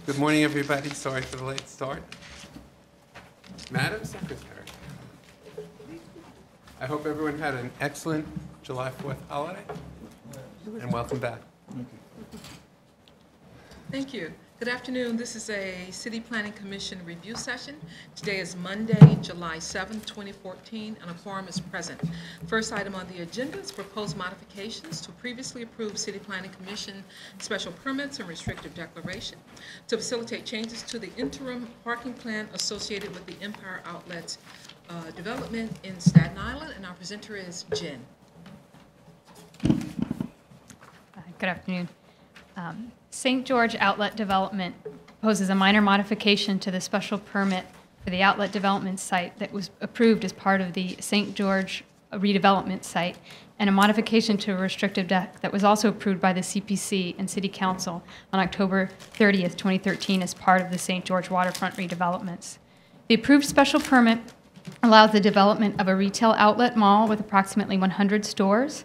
Good morning, everybody. Sorry for the late start. Madam Secretary, I hope everyone had an excellent July 4th holiday, and welcome back. Thank you. Good afternoon. This is a City Planning Commission review session. Today is Monday, July 7th, 2014, and a quorum is present. First item on the agenda is proposed modifications to previously approved City Planning Commission special permits and restrictive declaration to facilitate changes to the interim parking plan associated with the Empire Outlets development in Staten Island, and our presenter is Jen. Good afternoon. St. George Outlet Development proposes a minor modification to the special permit for the outlet development site that was approved as part of the St. George redevelopment site, and a modification to a restrictive deck that was also approved by the CPC and City Council on October 30th, 2013 as part of the St. George Waterfront redevelopments. The approved special permit allows the development of a retail outlet mall with approximately 100 stores,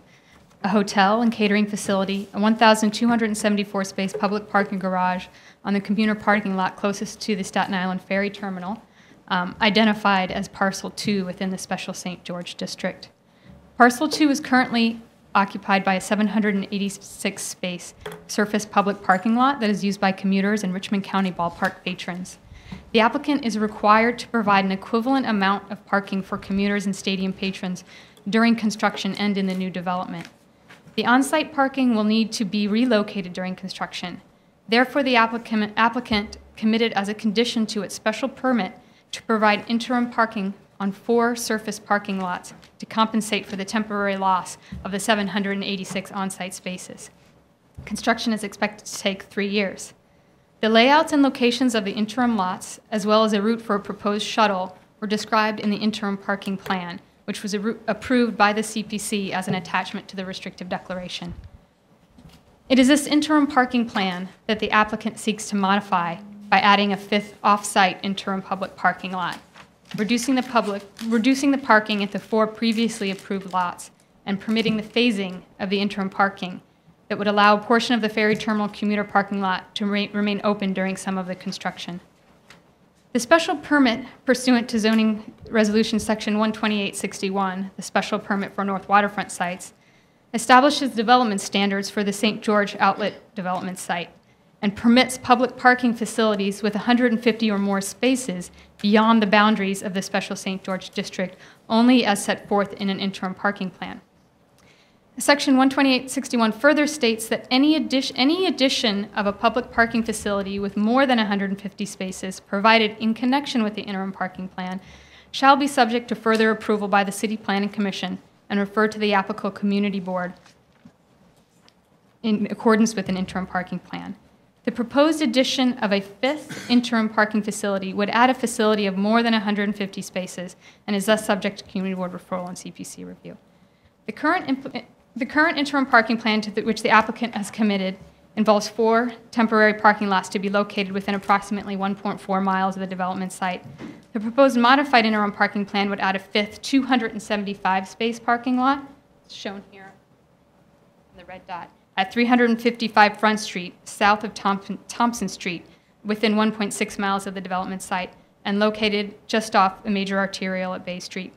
a hotel and catering facility, a 1,274-space public parking garage on the commuter parking lot closest to the Staten Island Ferry Terminal, identified as Parcel 2 within the Special St. George District. Parcel 2 is currently occupied by a 786-space surface public parking lot that is used by commuters and Richmond County ballpark patrons. The applicant is required to provide an equivalent amount of parking for commuters and stadium patrons during construction and in the new development. The on-site parking will need to be relocated during construction. Therefore, the applicant committed as a condition to its special permit to provide interim parking on 4 surface parking lots to compensate for the temporary loss of the 786 on-site spaces. Construction is expected to take 3 years. The layouts and locations of the interim lots, as well as a route for a proposed shuttle, were described in the interim parking plan, which was approved by the CPC as an attachment to the restrictive declaration. It is this interim parking plan that the applicant seeks to modify by adding a 5th off-site interim public parking lot, reducing the parking at the 4 previously approved lots, and permitting the phasing of the interim parking that would allow a portion of the ferry terminal commuter parking lot to remain open during some of the construction. The special permit pursuant to Zoning Resolution Section 12861, the special permit for North Waterfront sites, establishes development standards for the St. George Outlet development site and permits public parking facilities with 150 or more spaces beyond the boundaries of the Special St. George District only as set forth in an interim parking plan. Section 12861 further states that any addition of a public parking facility with more than 150 spaces provided in connection with the interim parking plan shall be subject to further approval by the City Planning Commission and referred to the applicable community board in accordance with an interim parking plan. The proposed addition of a 5th interim parking facility would add a facility of more than 150 spaces and is thus subject to community board referral and CPC review. The current interim parking plan to which the applicant has committed involves 4 temporary parking lots to be located within approximately 1.4 miles of the development site. The proposed modified interim parking plan would add a 5th 275-space parking lot, shown here in the red dot, at 355 Front Street, south of Thompson Street, within 1.6 miles of the development site, and located just off a major arterial at Bay Street.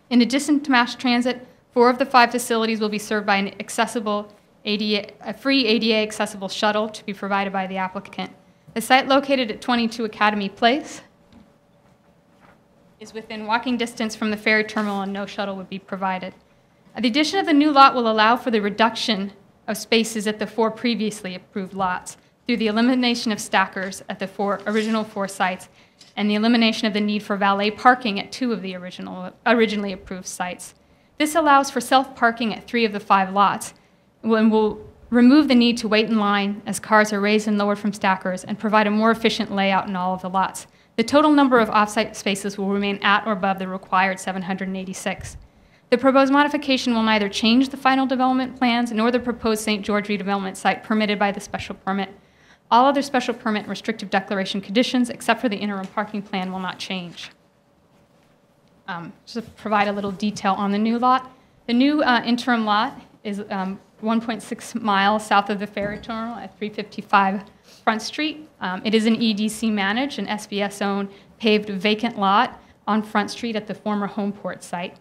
In addition to mass transit, 4 of the 5 facilities will be served by a free ADA accessible shuttle to be provided by the applicant. The site located at 22 Academy Place is within walking distance from the ferry terminal and no shuttle would be provided. The addition of the new lot will allow for the reduction of spaces at the 4 previously approved lots through the elimination of stackers at the original 4 sites and the elimination of the need for valet parking at 2 of the originally approved sites. This allows for self-parking at 3 of the 5 lots and will remove the need to wait in line as cars are raised and lowered from stackers and provide a more efficient layout in all of the lots. The total number of off-site spaces will remain at or above the required 786. The proposed modification will neither change the final development plans nor the proposed St. George redevelopment site permitted by the special permit. All other special permit restrictive declaration conditions, except for the interim parking plan, will not change. Just to provide a little detail on the new lot. The new interim lot is 1.6 miles south of the ferry terminal at 355 Front Street. It is an EDC managed and SBS owned paved vacant lot on Front Street at the former Homeport site.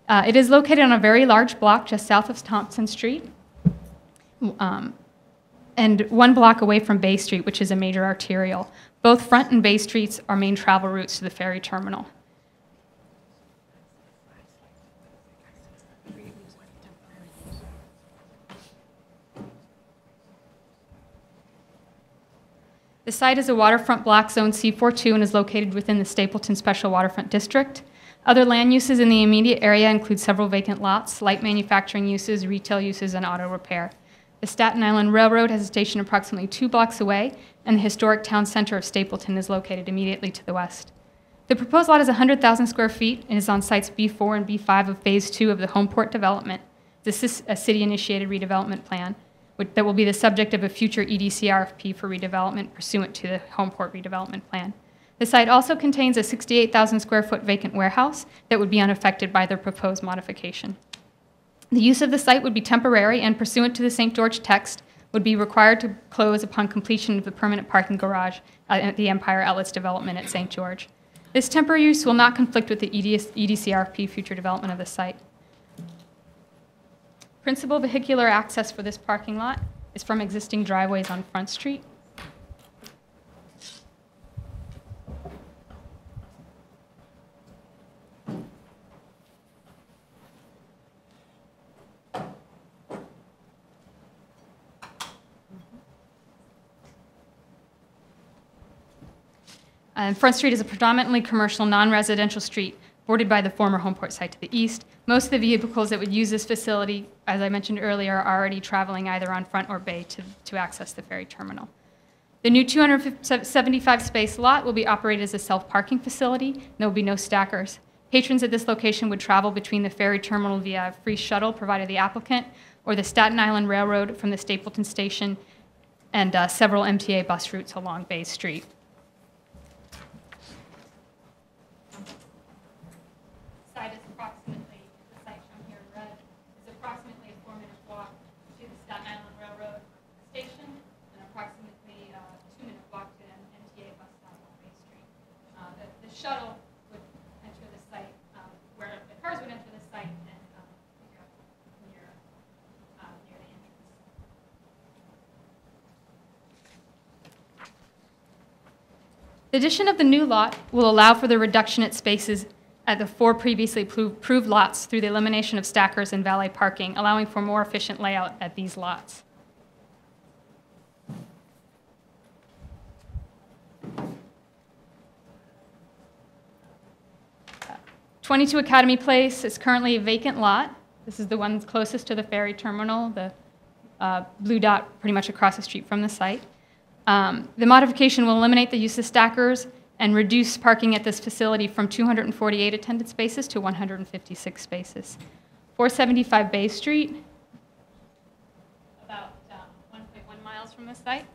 It is located on a very large block just south of Thompson Street, and 1 block away from Bay Street, which is a major arterial. Both Front and Bay Streets are main travel routes to the ferry terminal. The site is a waterfront block zone C42 and is located within the Stapleton Special Waterfront District. Other land uses in the immediate area include several vacant lots, light manufacturing uses, retail uses, and auto repair. The Staten Island Railroad has a station approximately 2 blocks away, and the historic town center of Stapleton is located immediately to the west. The proposed lot is 100,000 square feet and is on sites B4 and B5 of Phase 2 of the Homeport development. This is a city-initiated redevelopment plan that will be the subject of a future EDC RFP for redevelopment pursuant to the Homeport redevelopment plan. The site also contains a 68,000 square foot vacant warehouse that would be unaffected by the proposed modification. The use of the site would be temporary and pursuant to the St. George text would be required to close upon completion of the permanent parking garage at the Empire Outlets development at St. George. This temporary use will not conflict with the EDC RFP future development of the site. Principal vehicular access for this parking lot is from existing driveways on Front Street. Front Street is a predominantly commercial, non-residential street bordered by the former Homeport site to the east. Most of the vehicles that would use this facility, as I mentioned earlier, are already traveling either on Front or Bay to access the ferry terminal. The new 275-space lot will be operated as a self-parking facility. There will be no stackers. Patrons at this location would travel between the ferry terminal via a free shuttle provided the applicant, or the Staten Island Railroad from the Stapleton station, and several MTA bus routes along Bay Street. Shuttle would enter the site, where the cars would enter the site and pick up near the entrance. The addition of the new lot will allow for the reduction at spaces at the 4 previously approved lots through the elimination of stackers and valet parking, allowing for more efficient layout at these lots. 22 Academy Place is currently a vacant lot. This is the one closest to the ferry terminal, the blue dot pretty much across the street from the site. The modification will eliminate the use of stackers and reduce parking at this facility from 248 attended spaces to 156 spaces. 475 Bay Street, about 1.1 miles from the site,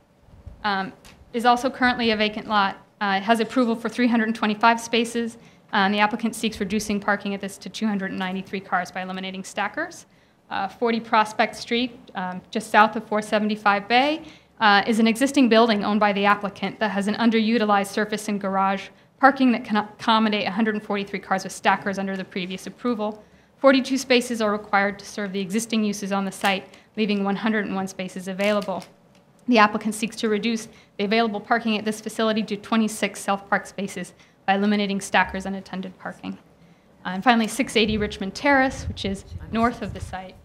is also currently a vacant lot. It has approval for 325 spaces. The applicant seeks reducing parking at this to 293 cars by eliminating stackers. 40 Prospect Street, just south of 475 Bay, is an existing building owned by the applicant that has an underutilized surface and garage parking that can accommodate 143 cars with stackers under the previous approval. 42 spaces are required to serve the existing uses on the site, leaving 101 spaces available. The applicant seeks to reduce the available parking at this facility to 26 self-park spaces by eliminating stackers and attended parking. And finally, 680 Richmond Terrace, which is north of the site.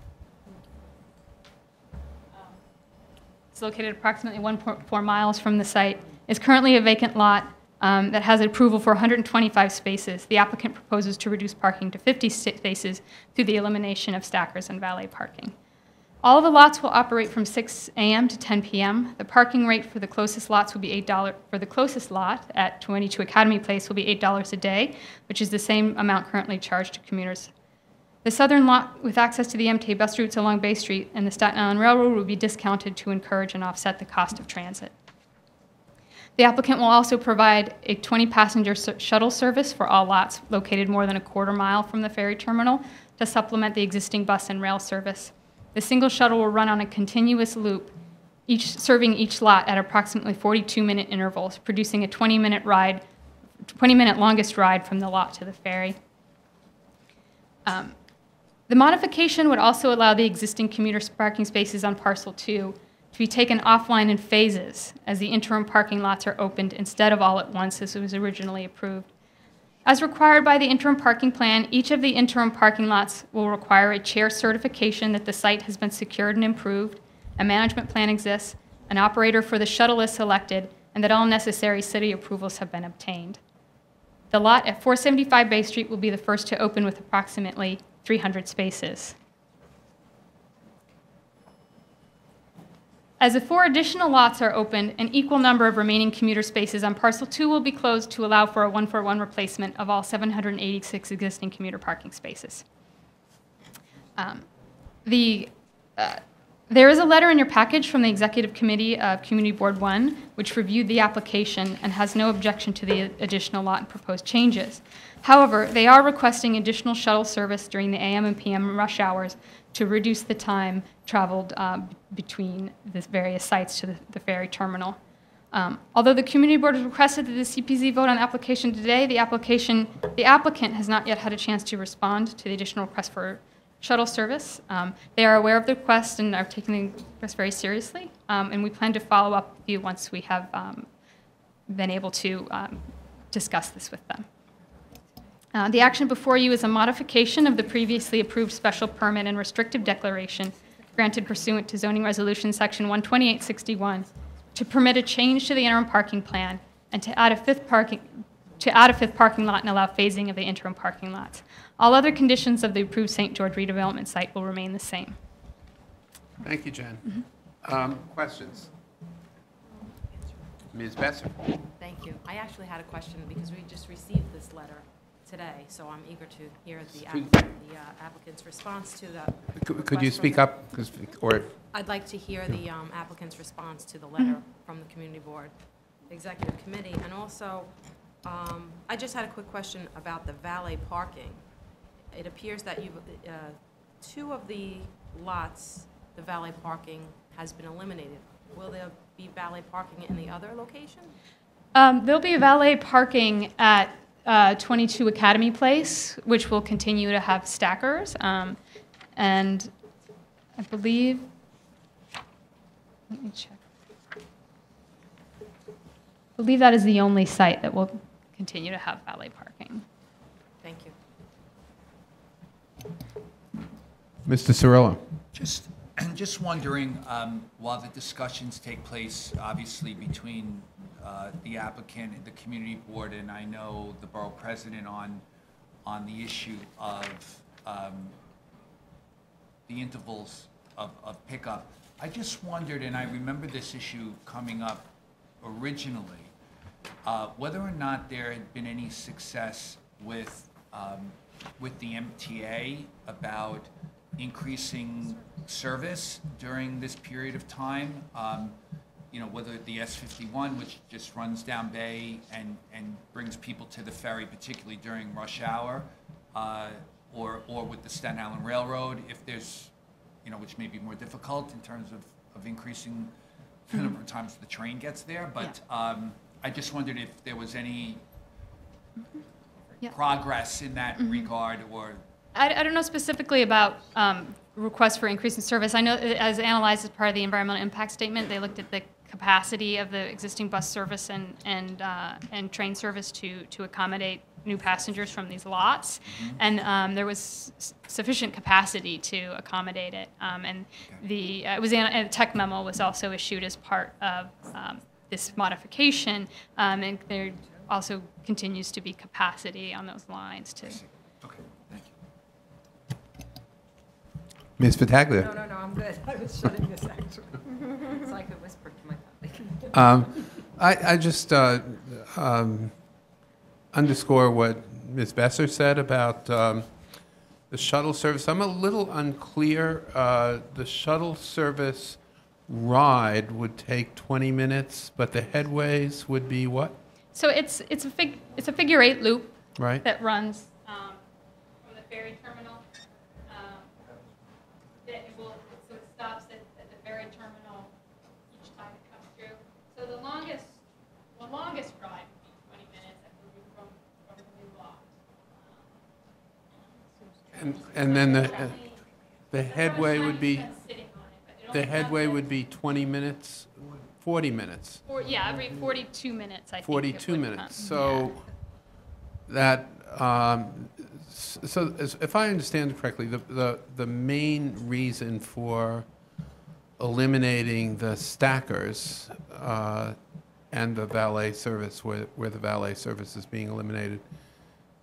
It's located approximately 1.4 miles from the site. It's currently a vacant lot that has approval for 125 spaces. The applicant proposes to reduce parking to 50 spaces through the elimination of stackers and valet parking. All of the lots will operate from 6 a.m. to 10 p.m. The parking rate for the closest lots will be $8. For the closest lot at 22 Academy Place will be $8 a day, which is the same amount currently charged to commuters. The southern lot with access to the MTA bus routes along Bay Street and the Staten Island Railroad will be discounted to encourage and offset the cost of transit. The applicant will also provide a 20-passenger shuttle service for all lots located more than a quarter mile from the ferry terminal to supplement the existing bus and rail service. The single shuttle will run on a continuous loop, serving each lot at approximately 42-minute intervals, producing a 20-minute longest ride from the lot to the ferry. The modification would also allow the existing commuter parking spaces on Parcel 2 to be taken offline in phases as the interim parking lots are opened instead of all at once as it was originally approved. As required by the interim parking plan, each of the interim parking lots will require a chair certification that the site has been secured and improved, a management plan exists, an operator for the shuttle is selected, and that all necessary city approvals have been obtained. The lot at 475 Bay Street will be the first to open with approximately 300 spaces. As the 4 additional lots are opened, an equal number of remaining commuter spaces on Parcel 2 will be closed to allow for a 1-for-1 replacement of all 786 existing commuter parking spaces. There is a letter in your package from the Executive Committee of Community Board 1, which reviewed the application and has no objection to the additional lot and proposed changes. However, they are requesting additional shuttle service during the AM and PM rush hours to reduce the time traveled between the various sites to the ferry terminal. Although the Community Board has requested that the CPC vote on the application today, the applicant has not yet had a chance to respond to the additional request for shuttle service. They are aware of the request and are taking the request very seriously, and we plan to follow up with you once we have been able to discuss this with them. The action before you is a modification of the previously approved special permit and restrictive declaration granted pursuant to Zoning Resolution Section 12861 to permit a change to the interim parking plan and to add a fifth parking lot and allow phasing of the interim parking lots. All other conditions of the approved St. George redevelopment site will remain the same. Thank you, Jen. Questions? Ms. Besser? Thank you. I actually had a question because we just received this letter today, so I'm eager to hear the applicant's response to the Could you speak up? I'd like to hear the applicant's response to the letter from the Community Board Executive Committee. And also, I just had a quick question about the valet parking. It appears that you've, 2 of the lots, the valet parking has been eliminated. Will there be valet parking in the other location? There'll be valet parking at 22 Academy Place, which will continue to have stackers. And I believe, let me check. I believe that is the only site that will continue to have valet parking. Thank you. Mr. Cirillo? Just wondering, while the discussions take place, obviously, between the applicant and the community board, and I know the borough president on the issue of the intervals of pickup, I just wondered, and I remember this issue coming up originally, whether or not there had been any success with the MTA about increasing service during this period of time. You know, whether the S51, which just runs down Bay and brings people to the ferry, particularly during rush hour, or with the Staten Island Railroad, if there's, you know, which may be more difficult in terms of increasing the number of times the train gets there. But I just wondered if there was any progress in that regard, or I don't know specifically about requests for increase in service. I know as analyzed as part of the environmental impact statement, they looked at the capacity of the existing bus service and train service to accommodate new passengers from these lots, and there was sufficient capacity to accommodate it. And a tech memo was also issued as part of this modification, and there also continues to be capacity on those lines to. okay, thank you. Ms. Battaglia? No, I'm good. I was shutting this actually, so I could whisper to my colleague. I just underscore what Ms. Besser said about the shuttle service. I'm a little unclear. The shuttle service ride would take 20 minutes, but the headways would be what? So it's a figure 8 loop, Right. that runs from the ferry terminal. longest ride would be 20 minutes, I believe, from the new block. And then the headway would be, the headway would be 20 minutes, 40 minutes, Yeah, every 42 minutes, I think. 42 minutes. So that, if I understand it correctly, the main reason for eliminating the stackers and the valet service, where the valet service is being eliminated,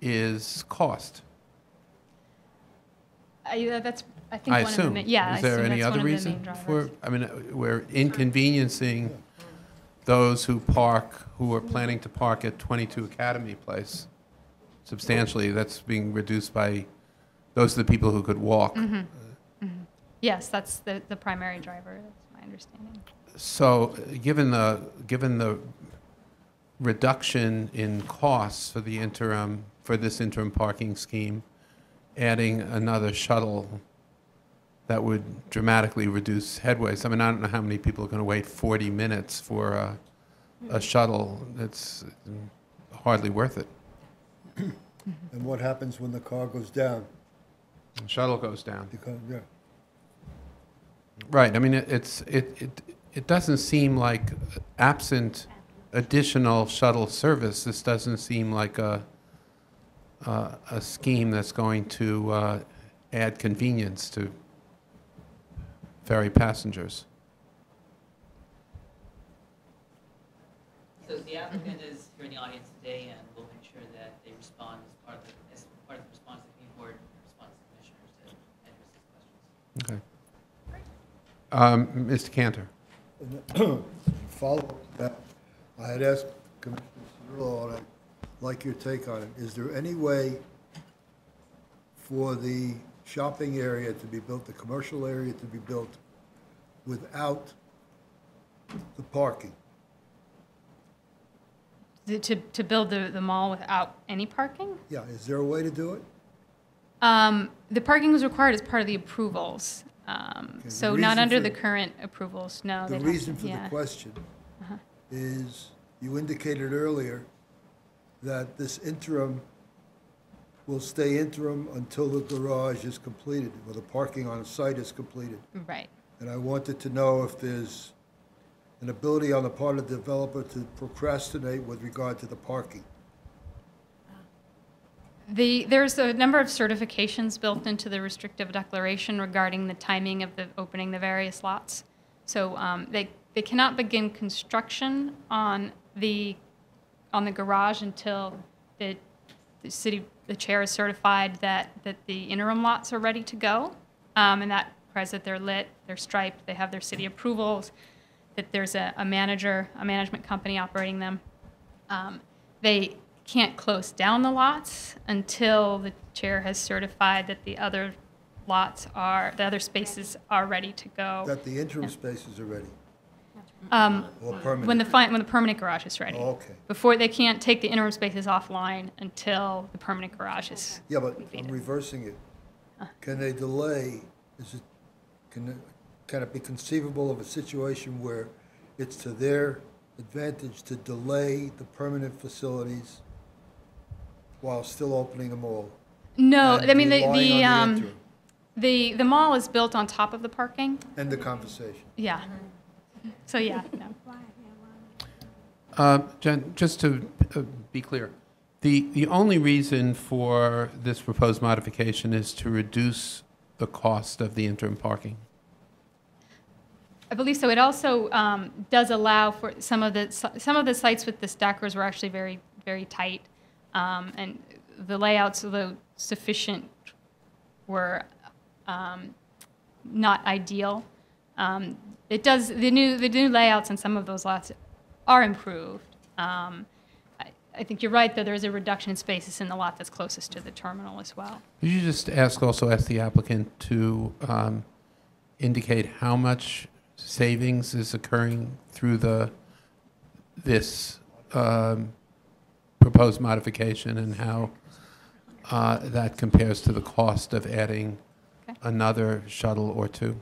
is cost. That's, I think, I one of the assume. main, yeah, I Is there assume any that's other one of the reason main drivers. for, I mean, we're inconveniencing those who are planning to park at 22 Academy Place substantially. That's being reduced by, those are the people who could walk. Yes, that's the primary driver, that's my understanding. So, given the reduction in costs for this interim parking scheme, adding another shuttle that would dramatically reduce headways. I mean, I don't know how many people are going to wait 40 minutes for a shuttle. It's hardly worth it. And what happens when the car goes down? The shuttle goes down. Because, yeah. Right. I mean, it doesn't seem like, absent additional shuttle service, this doesn't seem like a scheme that's going to add convenience to ferry passengers. So the applicant is here in the audience today, and we'll make sure that they respond as part of the response to the community board, response to commissioners to address these questions. Okay. Mr. Cantor. Follow up to that, I had asked Commissioner Cirillo, and I'd like your take on it. Is there any way for the shopping area to be built, the commercial area to be built without the parking? To build the mall without any parking? Yeah, is there a way to do it? The parking was required as part of the approvals. the So not reason under for- the current approvals, no. The they'd have reason to- for the yeah. question Uh-huh. is, you indicated earlier that this interim will stay interim until the garage is completed, or the parking on site is completed. Right. And I wanted to know if there's an ability on the part of the developer to procrastinate with regard to the parking. There's a number of certifications built into the restrictive declaration regarding the timing of the opening the various lots. So they cannot begin construction on the garage until the chair is certified that the interim lots are ready to go, and that requires that they're lit, they're striped, they have their city approvals, that there's a management company operating them. They can't close down the lots until the chair has certified that the other spaces are ready to go. That the interim spaces are ready, Um, or permanent? when the permanent garage is ready. Oh, okay. Before, they can't take the interim spaces offline until the permanent garage is. Yeah, but I'm completed. reversing it. Can they delay, can it be conceivable of a situation where it's to their advantage to delay the permanent facilities while still opening them all? No, and I mean, relying on the interim? the mall is built on top of the parking. End the conversation. Yeah. So, yeah, no. Jen, just to be clear, the only reason for this proposed modification is to reduce the cost of the interim parking. I believe so. It also does allow for some of the sites with the stackers were actually very, very tight, and the layouts, although sufficient, were not ideal. It does the new layouts on some of those lots are improved. I think you're right, though. There is a reduction in spaces in the lot that's closest to the terminal as well. Could you just ask the applicant to indicate how much savings is occurring through this proposed modification, and how that compares to the cost of adding another shuttle or two?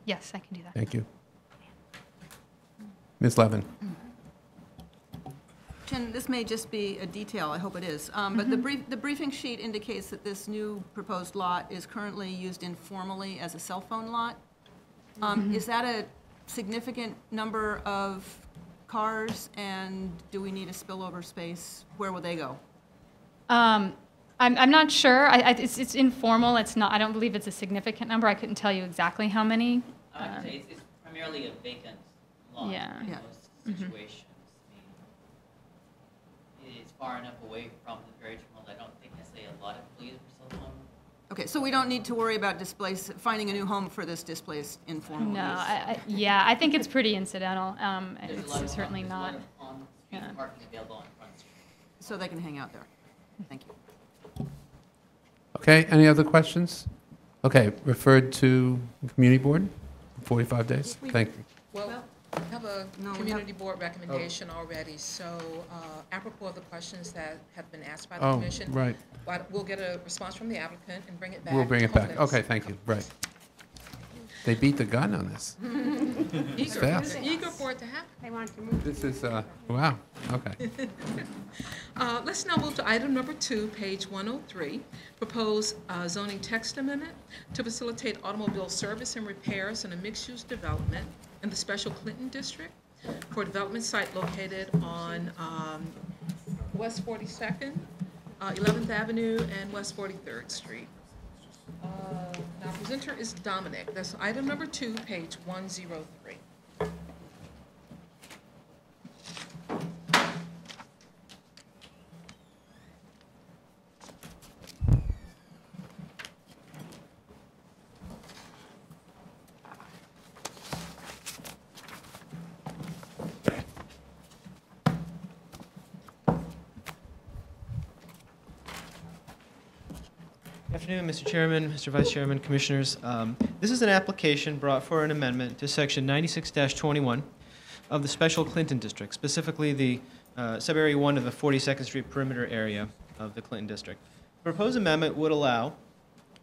Yes, I can do that. Thank you. Ms. Levin? Jen, this may just be a detail, I hope it is, but the briefing sheet indicates that this new proposed lot is currently used informally as a cell phone lot. Is that a significant number of cars, and do we need a spillover space? Where will they go? I'm not sure. It's informal. It's not. I don't believe it's a significant number. I couldn't tell you exactly how many. I would say it's primarily a vacant lot Yeah. in Yeah. most situations. I mean, it's far enough away from the very terminal. I don't think necessarily a lot of people use for cell phone. Okay, so we don't need to worry about finding a new home for this displaced informal use? No. I think it's pretty incidental. There's a lot It's of certainly there's a not. lot of on-street Yeah. parking available on Front Street. So they can hang out there? Thank you. Okay, any other questions? Okay, referred to Community Board, 45 days? Thank you. Well, we have a No, we community board recommendation already, so apropos of the questions that have been asked by the Oh, commission. right. We'll get a response from the applicant and bring it back. We'll bring to it back. holdings. Okay, thank you, right. They beat the gun on this. Eager, fast. eager for it to happen. This is, wow, okay. Let's now move to item number 2, page 103, proposed zoning text amendment to facilitate automobile service and repairs in a mixed-use development in the Special Clinton District for a development site located on West 42nd, 11th Avenue, and West 43rd Street. Now, presenter is Dominic. That's item number 2, page 103. Good afternoon, Mr. Chairman, Mr. Vice Chairman, Commissioners. This is an application brought for an amendment to Section 96-21 of the Special Clinton District, specifically the sub-area 1 of the 42nd Street perimeter area of the Clinton District. The proposed amendment would allow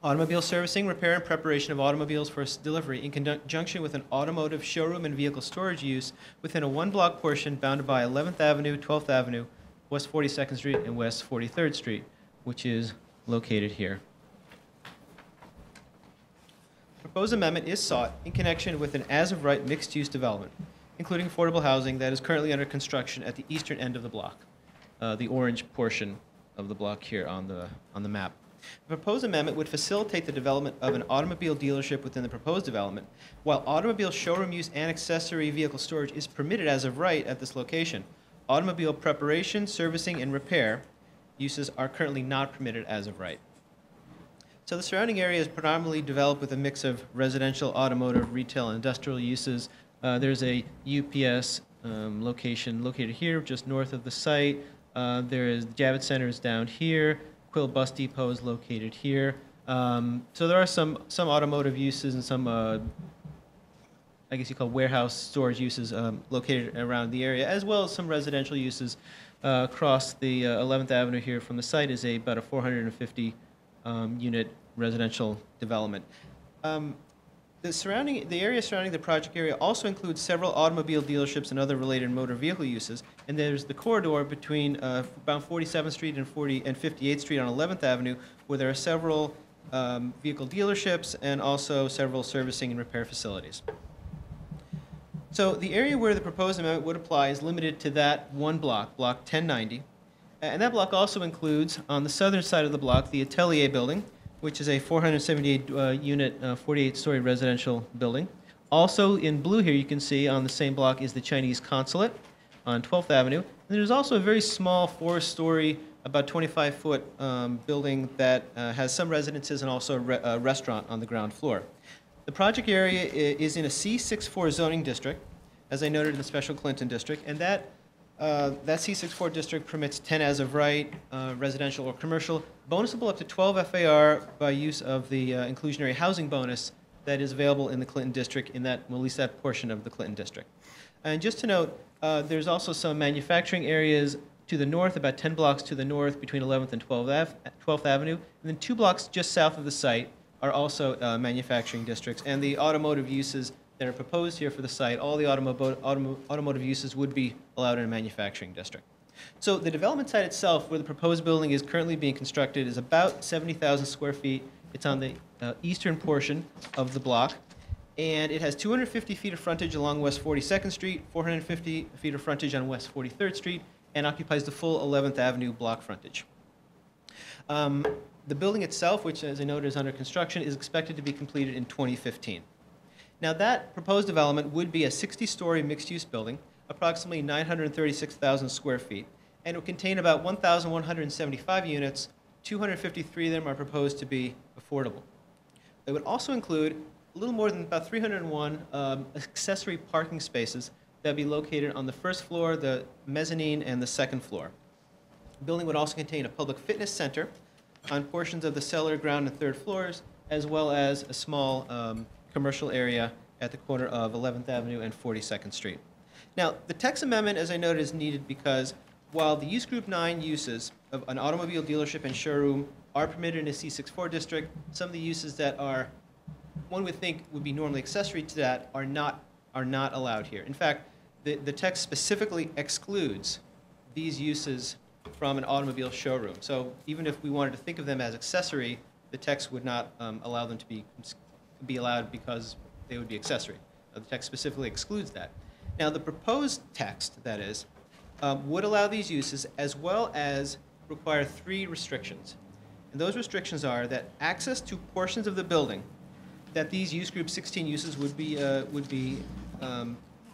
automobile servicing, repair, and preparation of automobiles for delivery in conjunction with an automotive showroom and vehicle storage use within a one-block portion bounded by 11th Avenue, 12th Avenue, West 42nd Street, and West 43rd Street, which is located here. Proposed amendment is sought in connection with an as-of-right mixed-use development, including affordable housing that is currently under construction at the eastern end of the block, the orange portion of the block here on the map. The proposed amendment would facilitate the development of an automobile dealership within the proposed development, while automobile showroom use and accessory vehicle storage is permitted as of right at this location. Automobile preparation, servicing, and repair uses are currently not permitted as of right. So the surrounding area is predominantly developed with a mix of residential, automotive, retail, and industrial uses. There's a UPS location located here, just north of the site. There is Javits Center is down here. Quill Bus Depot is located here. So there are some automotive uses and some, I guess you call warehouse storage uses located around the area, as well as some residential uses across the 11th Avenue here from the site is about a 450 unit residential development. The area surrounding the project area also includes several automobile dealerships and other related motor vehicle uses, and there's the corridor between about 47th Street and 58th Street on 11th Avenue, where there are several vehicle dealerships and also several servicing and repair facilities. So the area where the proposed amendment would apply is limited to that one block, Block 1090, and that block also includes, on the southern side of the block, the Atelier building, which is a 478-unit, 48-story residential building. Also in blue here, you can see on the same block is the Chinese consulate on 12th Avenue. And there's also a very small 4-story, about 25-foot building that has some residences and also a restaurant on the ground floor. The project area is in a C64 zoning district, as I noted in the Special Clinton District, and that C64 district permits 10 as of right, residential or commercial, bonusable up to 12 FAR by use of the inclusionary housing bonus that is available in the Clinton District in that, well, at least that portion of the Clinton District. And just to note, there's also some manufacturing areas to the north, about 10 blocks to the north between 11th and 12th Avenue, and then 2 blocks just south of the site are also manufacturing districts, and the automotive uses that are proposed here for the site, all the automotive uses would be allowed in a manufacturing district. So the development site itself, where the proposed building is currently being constructed, is about 70,000 square feet. It's on the eastern portion of the block, and it has 250 feet of frontage along West 42nd Street, 450 feet of frontage on West 43rd Street, and occupies the full 11th Avenue block frontage. The building itself, which as I noted is under construction, is expected to be completed in 2015. Now that proposed development would be a 60-story mixed-use building, approximately 936,000 square feet, and it will contain about 1,175 units. 253 of them are proposed to be affordable. It would also include a little more than about 301 accessory parking spaces that would be located on the first floor, the mezzanine, and the second floor. The building would also contain a public fitness center on portions of the cellar, ground, and third floors, as well as a small commercial area at the corner of 11th Avenue and 42nd Street. Now, the text amendment, as I noted, is needed because while the use group 9 uses of an automobile dealership and showroom are permitted in a C64 district, some of the uses that are, one would think would be normally accessory to that are not allowed here. In fact, the text specifically excludes these uses from an automobile showroom. So even if we wanted to think of them as accessory, the text would not allow them to be allowed because they would be accessory. The text specifically excludes that. Now, the proposed text, that is, would allow these uses as well as require 3 restrictions. And those restrictions are that access to portions of the building that these use group 16 uses would be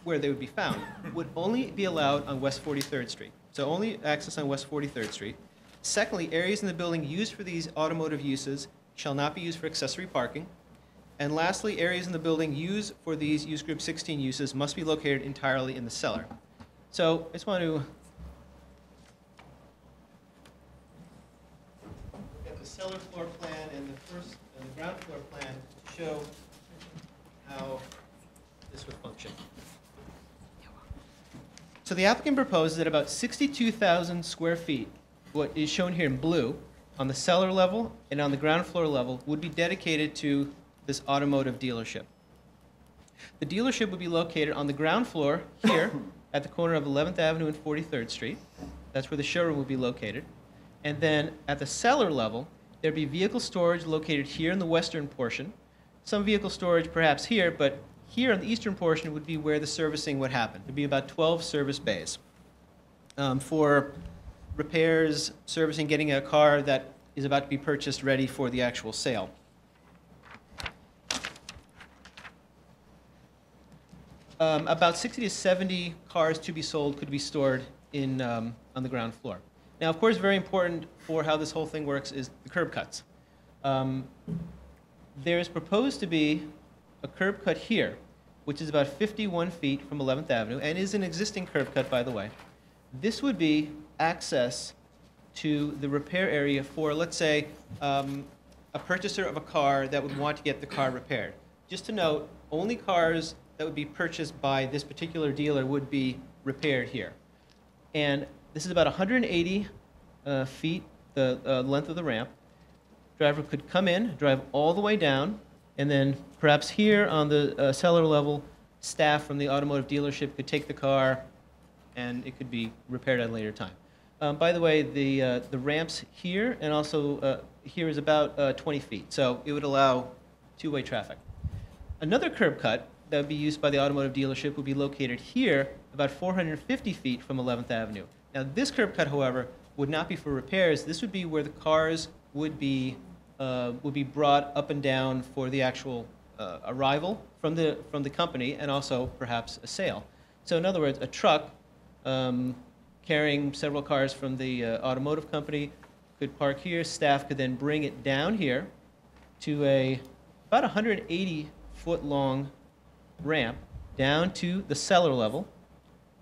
where they would be found, would only be allowed on West 43rd Street. So only access on West 43rd Street. Secondly, areas in the building used for these automotive uses shall not be used for accessory parking. And lastly, areas in the building used for these use group 16 uses must be located entirely in the cellar. So I just want to look at the cellar floor plan and the ground floor plan to show how this would function. So the applicant proposes that about 62,000 square feet, what is shown here in blue, on the cellar level and on the ground floor level, would be dedicated to this automotive dealership. The dealership would be located on the ground floor here at the corner of 11th Avenue and 43rd Street. That's where the showroom would be located. And then at the cellar level, there'd be vehicle storage located here in the western portion. Some vehicle storage perhaps here, but here in the eastern portion would be where the servicing would happen. There'd be about 12 service bays for repairs, servicing, getting a car that is about to be purchased ready for the actual sale. About 60 to 70 cars to be sold could be stored in, on the ground floor. Now, of course, very important for how this whole thing works is the curb cuts. There is proposed to be a curb cut here, which is about 51 feet from 11th Avenue, and is an existing curb cut, by the way. This would be access to the repair area for, let's say, a purchaser of a car that would want to get the car repaired. Just to note, only cars that would be purchased by this particular dealer would be repaired here. And this is about 180 feet, the length of the ramp. Driver could come in, drive all the way down, and then perhaps here on the cellar level, staff from the automotive dealership could take the car and it could be repaired at a later time. By the way, the ramps here and also here is about 20 feet, so it would allow two-way traffic. Another curb cut that would be used by the automotive dealership would be located here, about 450 feet from 11th Avenue. Now, this curb cut, however, would not be for repairs. This would be where the cars would be brought up and down for the actual arrival from the company and also perhaps a sale. So in other words, a truck carrying several cars from the automotive company could park here. Staff could then bring it down here to about 180-foot long ramp down to the cellar level,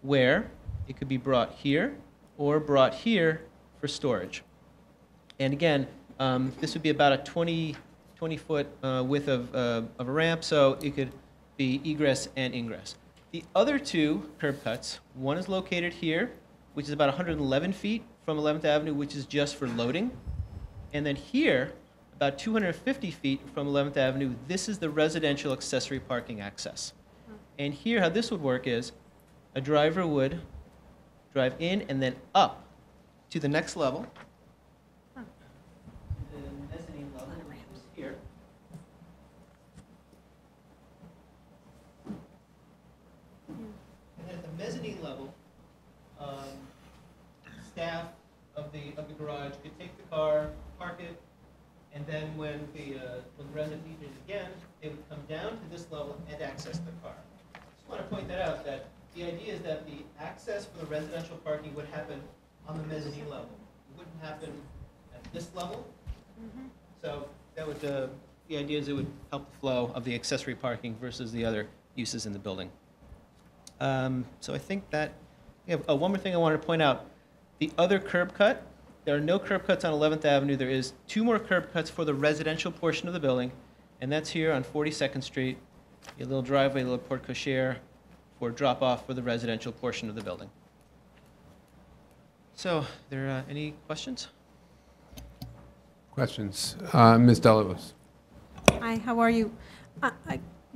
where it could be brought here or brought here for storage. And again, this would be about a 20-foot width of a ramp, so it could be egress and ingress. The other two curb cuts, one is located here, which is about 111 feet from 11th Avenue, which is just for loading. And then here, about 250 feet from 11th Avenue, this is the residential accessory parking access. And here, how this would work is a driver would drive in and then up to the next level. The mezzanine level is here. And at the mezzanine level, staff of the garage could take the car, park it, and then when the resident needed it again, they would come down to this level and access the car. Just want to point that out, that the idea is that the access for the residential parking would happen on the mezzanine level. It wouldn't happen at this level. So that would, the idea is it would help the flow of the accessory parking versus the other uses in the building. So I think that, one more thing I wanted to point out. The other curb cut, there are no curb cuts on 11th Avenue. There is 2 more curb cuts for the residential portion of the building, and that's here on 42nd Street. A little driveway, a little porte cochere for drop-off for the residential portion of the building. So, are there any questions? Questions? Ms. Delos. Hi, how are you?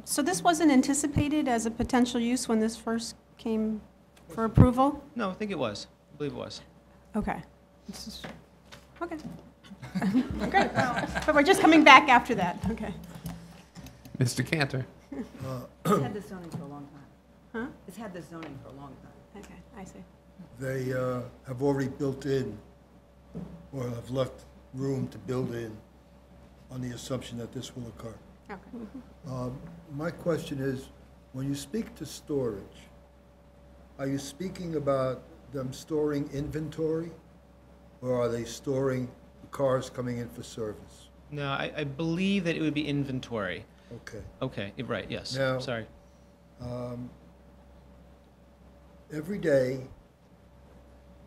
So this wasn't anticipated as a potential use when this first came for approval? No, I think it was. I believe it was. Okay. Okay. Great. But we're just coming back after that. Okay. Mr. Cantor. It's had this zoning for a long time. Huh? It's had this zoning for a long time. Okay, I see. They have already built in, or have left room to build in, on the assumption that this will occur. Okay. My question is, when you speak to storage, are you speaking about them storing inventory, or are they storing the cars coming in for service? No, I believe that it would be inventory. Okay. Okay, right, yes. Now- Sorry. Every day,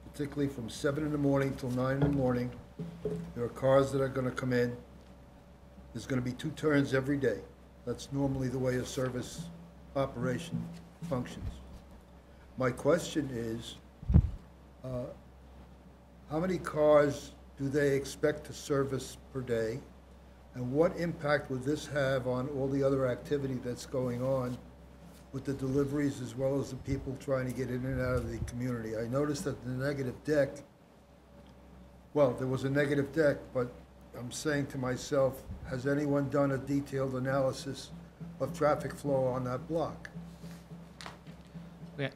particularly from 7 in the morning till 9 in the morning, there are cars that are going to come in. There's going to be 2 turns every day. That's normally the way a service operation functions. My question is, how many cars do they expect to service per day? And what impact would this have on all the other activity that's going on with the deliveries as well as the people trying to get in and out of the community? I noticed that the negative deck, well, there was a negative deck, but I'm saying to myself, has anyone done a detailed analysis of traffic flow on that block? Okay,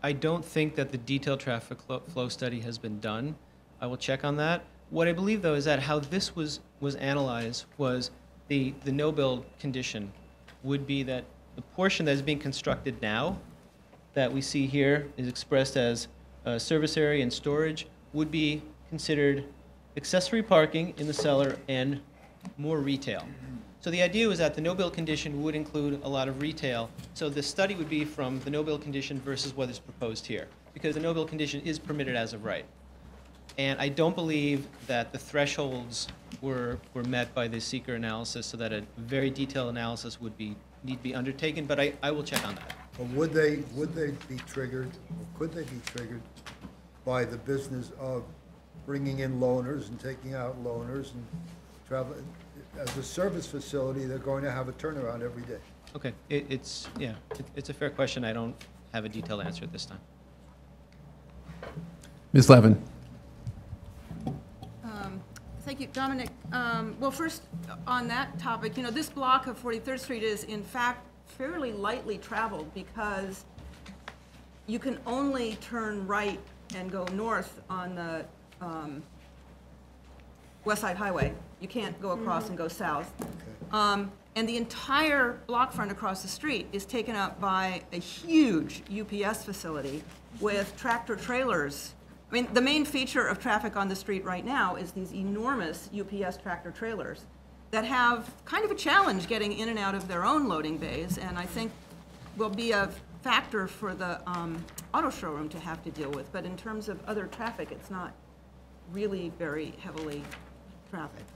I don't think that the detailed traffic flow study has been done. I will check on that. What I believe, though, is that how this was analyzed was the no-build condition would be that the portion that is being constructed now that we see here is expressed as service area and storage would be considered accessory parking in the cellar and more retail. So the idea was that the no-build condition would include a lot of retail. So the study would be from the no-build condition versus what is proposed here, because the no-build condition is permitted as of right. And I don't believe that the thresholds were met by the seeker analysis, so that a very detailed analysis would need to be undertaken, but I will check on that. Or would they be triggered, or could they be triggered by the business of bringing in loaners and taking out loaners and traveling? As a service facility, they're going to have a turnaround every day. Okay, it's a fair question. I don't have a detailed answer at this time. Ms. Levin. Thank you, Dominic. Well, first, on that topic, this block of 43rd Street is, in fact, fairly lightly traveled because you can only turn right and go north on the West Side Highway. You can't go across and go south. And the entire block front across the street is taken up by a huge UPS facility with tractor trailers. I mean, the main feature of traffic on the street right now is these enormous UPS tractor trailers that have kind of a challenge getting in and out of their own loading bays, and I think will be a factor for the auto showroom to have to deal with. But in terms of other traffic, it's not really very heavily trafficked.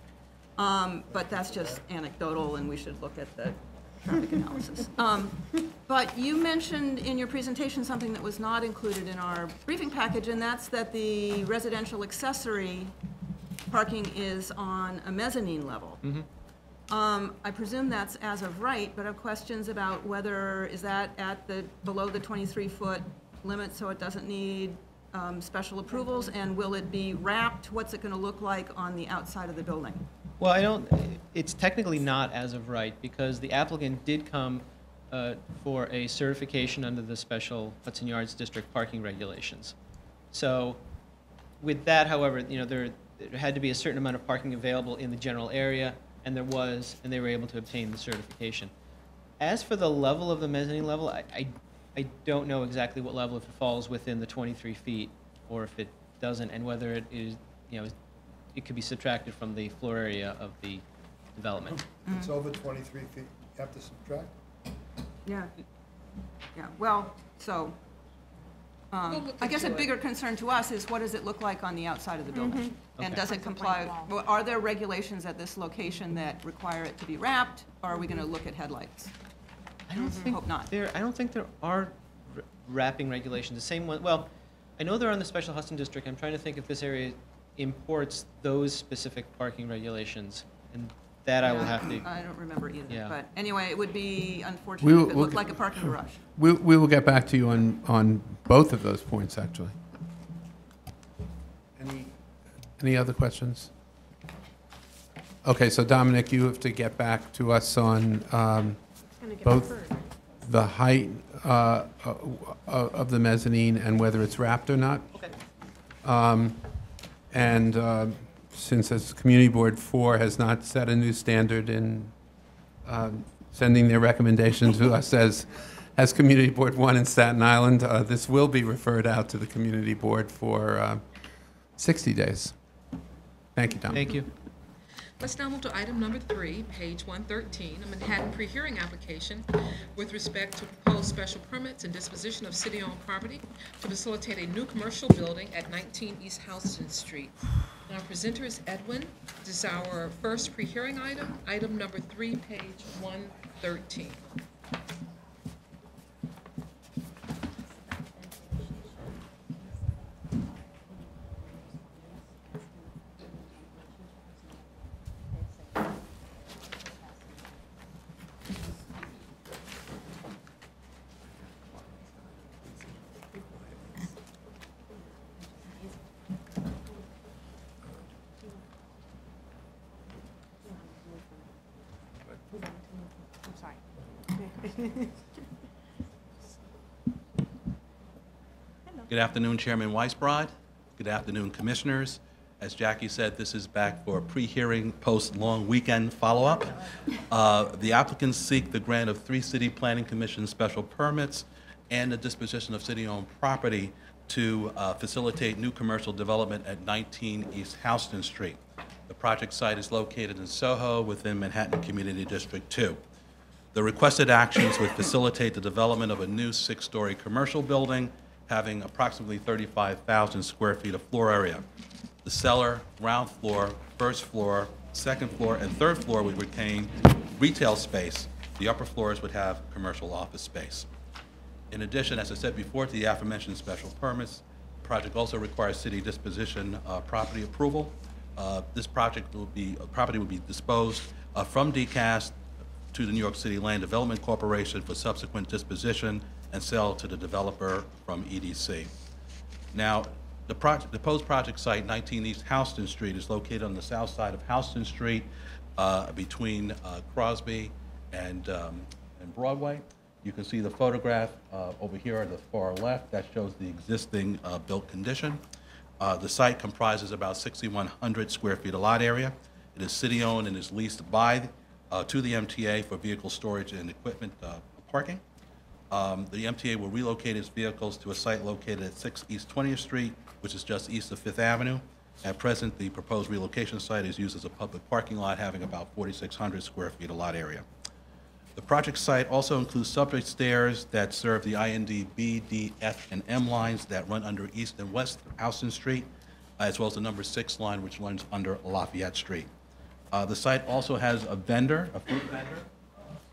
But that's just anecdotal, and we should look at the traffic analysis. But you mentioned in your presentation something that was not included in our briefing package, and that's that the residential accessory parking is on a mezzanine level. I presume that's as of right, but I have questions about whether, is that at the, below the 23-foot limit, so it doesn't need special approvals, and will it be wrapped? What's it going to look like on the outside of the building? Well, it's technically not as of right, because the applicant did come for a certification under the special Hudson Yards District parking regulations. So with that, however, there had to be a certain amount of parking available in the general area, and there was, and they were able to obtain the certification. As for the level of the mezzanine level, I don't know exactly what level, if it falls within the 23 feet or if it doesn't, and whether it is, it could be subtracted from the floor area of the development. It's over 23 feet, you have to subtract? Yeah. Yeah, well, so, We'll look I guess a into it. bigger concern to us is what does it look like on the outside of the building? And Okay. does it comply, well, are there regulations at this location that require it to be wrapped, or are we going to look at headlights? I don't think Hope not. I don't think there are wrapping regulations. The same one. Well, I know they're on the special Hudson district. I'm trying to think if this area imports those specific parking regulations, and that I will have to. I don't remember either, Yeah. but anyway, it would be unfortunate if it looked like a parking garage. We will get back to you on both of those points, actually. Any other questions? Okay, so Dominic, you have to get back to us on both the height of the mezzanine and whether it's wrapped or not. Okay. And since as Community Board 4 has not set a new standard in sending their recommendation to us as Community Board 1 in Staten Island, this will be referred out to the Community Board for 60 days. Thank you, Tom. Thank you. Let's now move to item number 3, page 113, a Manhattan pre-hearing application with respect to proposed special permits and disposition of city-owned property to facilitate a new commercial building at 19 East Houston Street. And our presenter is Edwin. This is our first pre-hearing item, item number 3, page 113. Good afternoon, Chairman Weisbrod. Good afternoon, Commissioners. As Jackie said, this is back for a pre-hearing post-long weekend follow-up. The applicants seek the grant of 3 City Planning Commission special permits and the disposition of city-owned property to facilitate new commercial development at 19 East Houston Street. The project site is located in Soho within Manhattan Community District 2. The requested actions would facilitate the development of a new 6-story commercial building having approximately 35,000 square feet of floor area. The cellar, ground floor, first floor, second floor, and third floor would retain retail space. The upper floors would have commercial office space. In addition, as I said before, to the aforementioned special permits, the project also requires city disposition property approval. This property will be disposed from DCAS to the New York City Land Development Corporation for subsequent disposition and sell to the developer from EDC. Now, the proposed project site, 19 East Houston Street, is located on the south side of Houston Street between Crosby and Broadway. You can see the photograph over here on the far left. That shows the existing built condition. The site comprises about 6,100 square feet of lot area. It is city-owned and is leased by to the MTA for vehicle storage and equipment parking. The MTA will relocate its vehicles to a site located at 6 East 20th Street, which is just east of 5th Avenue. At present, the proposed relocation site is used as a public parking lot having about 4,600 square feet of lot area. The project site also includes subway stairs that serve the IND B, D, F, and M lines that run under East and West Houston Street, as well as the number 6 line, which runs under Lafayette Street. The site also has a vendor, a food vendor,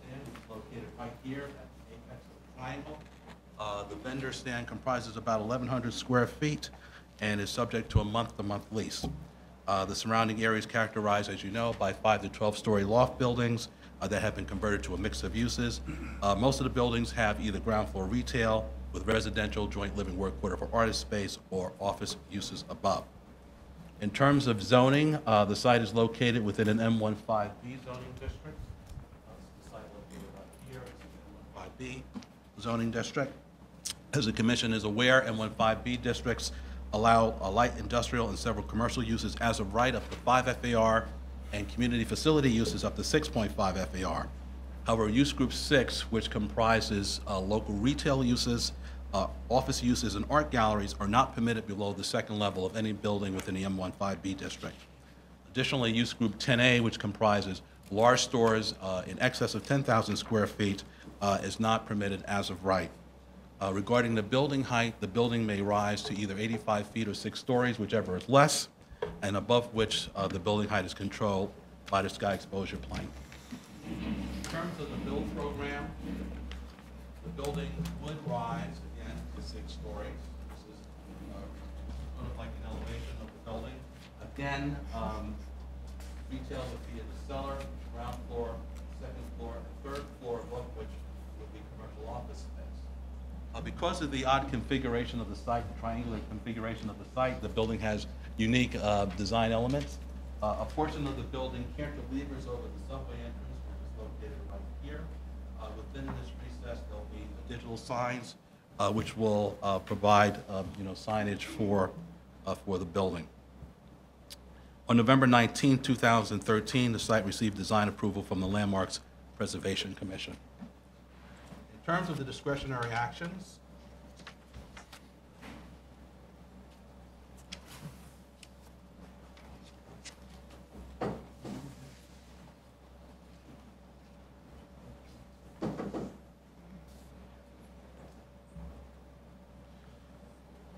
stand, which is located right here at the apex of the triangle. The vendor stand comprises about 1,100 square feet and is subject to a month-to-month lease. The surrounding area is characterized, as you know, by 5 to 12-story loft buildings that have been converted to a mix of uses. Most of the buildings have either ground floor retail with residential, joint living, work quarter for artist space, or office uses above. In terms of zoning, the site is located within an M15B zoning district. The site located right here is an M15B zoning district. As the commission is aware, M15B districts allow a light industrial and several commercial uses as of right up to 5 FAR and community facility uses up to 6.5 FAR. However, use group 6, which comprises local retail uses, office uses, and art galleries, are not permitted below the second level of any building within the M15B district. Additionally, use group 10A, which comprises large stores in excess of 10,000 square feet, is not permitted as of right. Regarding the building height, the building may rise to either 85 feet or 6 stories, whichever is less, and above which the building height is controlled by the sky exposure plane. In terms of the build program, the building would rise again to 6 stories. This is sort of like an elevation of the building. Again, retail would be in the cellar, ground floor, second floor, and third floor, above which would be commercial office space. Because of the odd configuration of the site, the triangular configuration of the site, the building has unique design elements. A portion of the building cantilevers over the subway entrance, which is located right here. Within this recess, there'll be digital signs, which will provide signage for the building. On November 19, 2013, the site received design approval from the Landmarks Preservation Commission. In terms of the discretionary actions,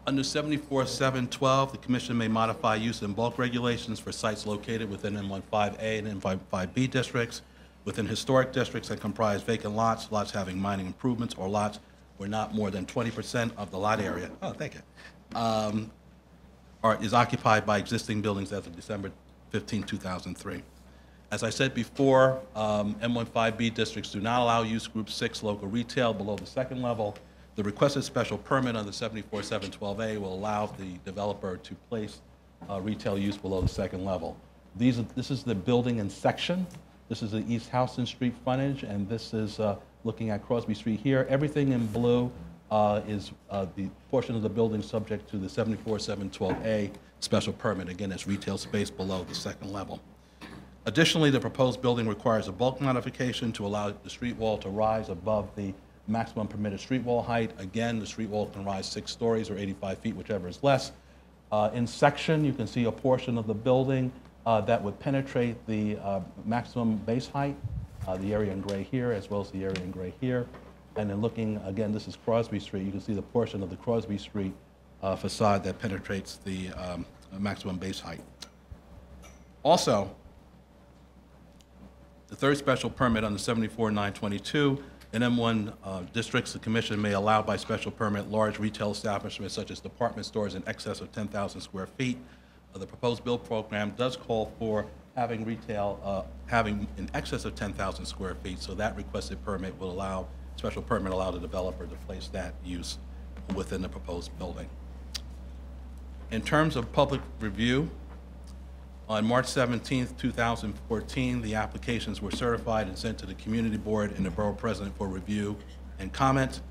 under 74.712, the Commission may modify use and bulk regulations for sites located within M15A and M15B districts, within historic districts that comprise vacant lots, lots having minor improvements, or lots where not more than 20% of the lot area, is occupied by existing buildings as of December 15, 2003. As I said before, M15B districts do not allow use group 6 local retail below the second level. The requested special permit under 74.712A will allow the developer to place retail use below the second level. This is the building in section. This is the East Houston Street frontage, and this is looking at Crosby Street here. Everything in blue is the portion of the building subject to the 74.712A special permit. Again, it's retail space below the second level. Additionally, the proposed building requires a bulk modification to allow the street wall to rise above the maximum permitted street wall height. Again, the street wall can rise 6 stories or 85 feet, whichever is less. In section, you can see a portion of the building that would penetrate the maximum base height, the area in gray here, as well as the area in gray here. And then looking, again, this is Crosby Street. You can see the portion of the Crosby Street facade that penetrates the maximum base height. Also, the third special permit on the 74.922, in M1 districts, the Commission may allow by special permit large retail establishments such as department stores in excess of 10,000 square feet. The proposed build program does call for having retail having in excess of 10,000 square feet, so that requested permit will allow, special permit allow the developer to place that use within the proposed building. In terms of public review, on March 17, 2014, the applications were certified and sent to the Community Board and the Borough President for review and comment.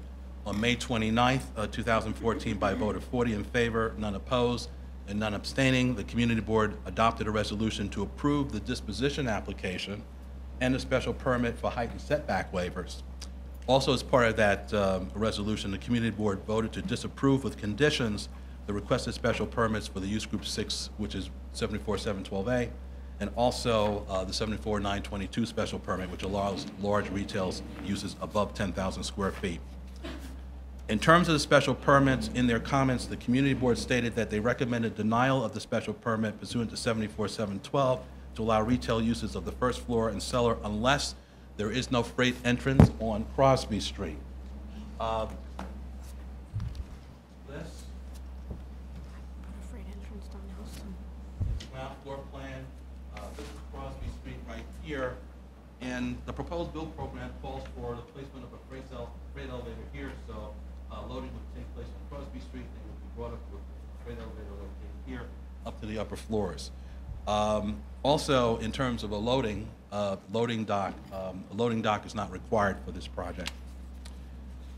On May 29, 2014, by a vote of 40 in favor, none opposed, and none abstaining, the Community Board adopted a resolution to approve the disposition application and the special permit for height and setback waivers. Also, as part of that resolution, the Community Board voted to disapprove with conditions the requested special permits for the use group 6, which is 74.712A, and also the 74.922 special permit, which allows large retail uses above 10,000 square feet. In terms of the special permits, in their comments, the Community Board stated that they recommended denial of the special permit pursuant to 74.712 to allow retail uses of the first floor and cellar unless there is no freight entrance on Crosby Street. This ground floor here, and the proposed build program calls for the placement of a freight elevator here, so loading would take place on Crosby Street, they would be brought up with a freight elevator located here, up to the upper floors. Also, in terms of a loading dock, a loading dock is not required for this project.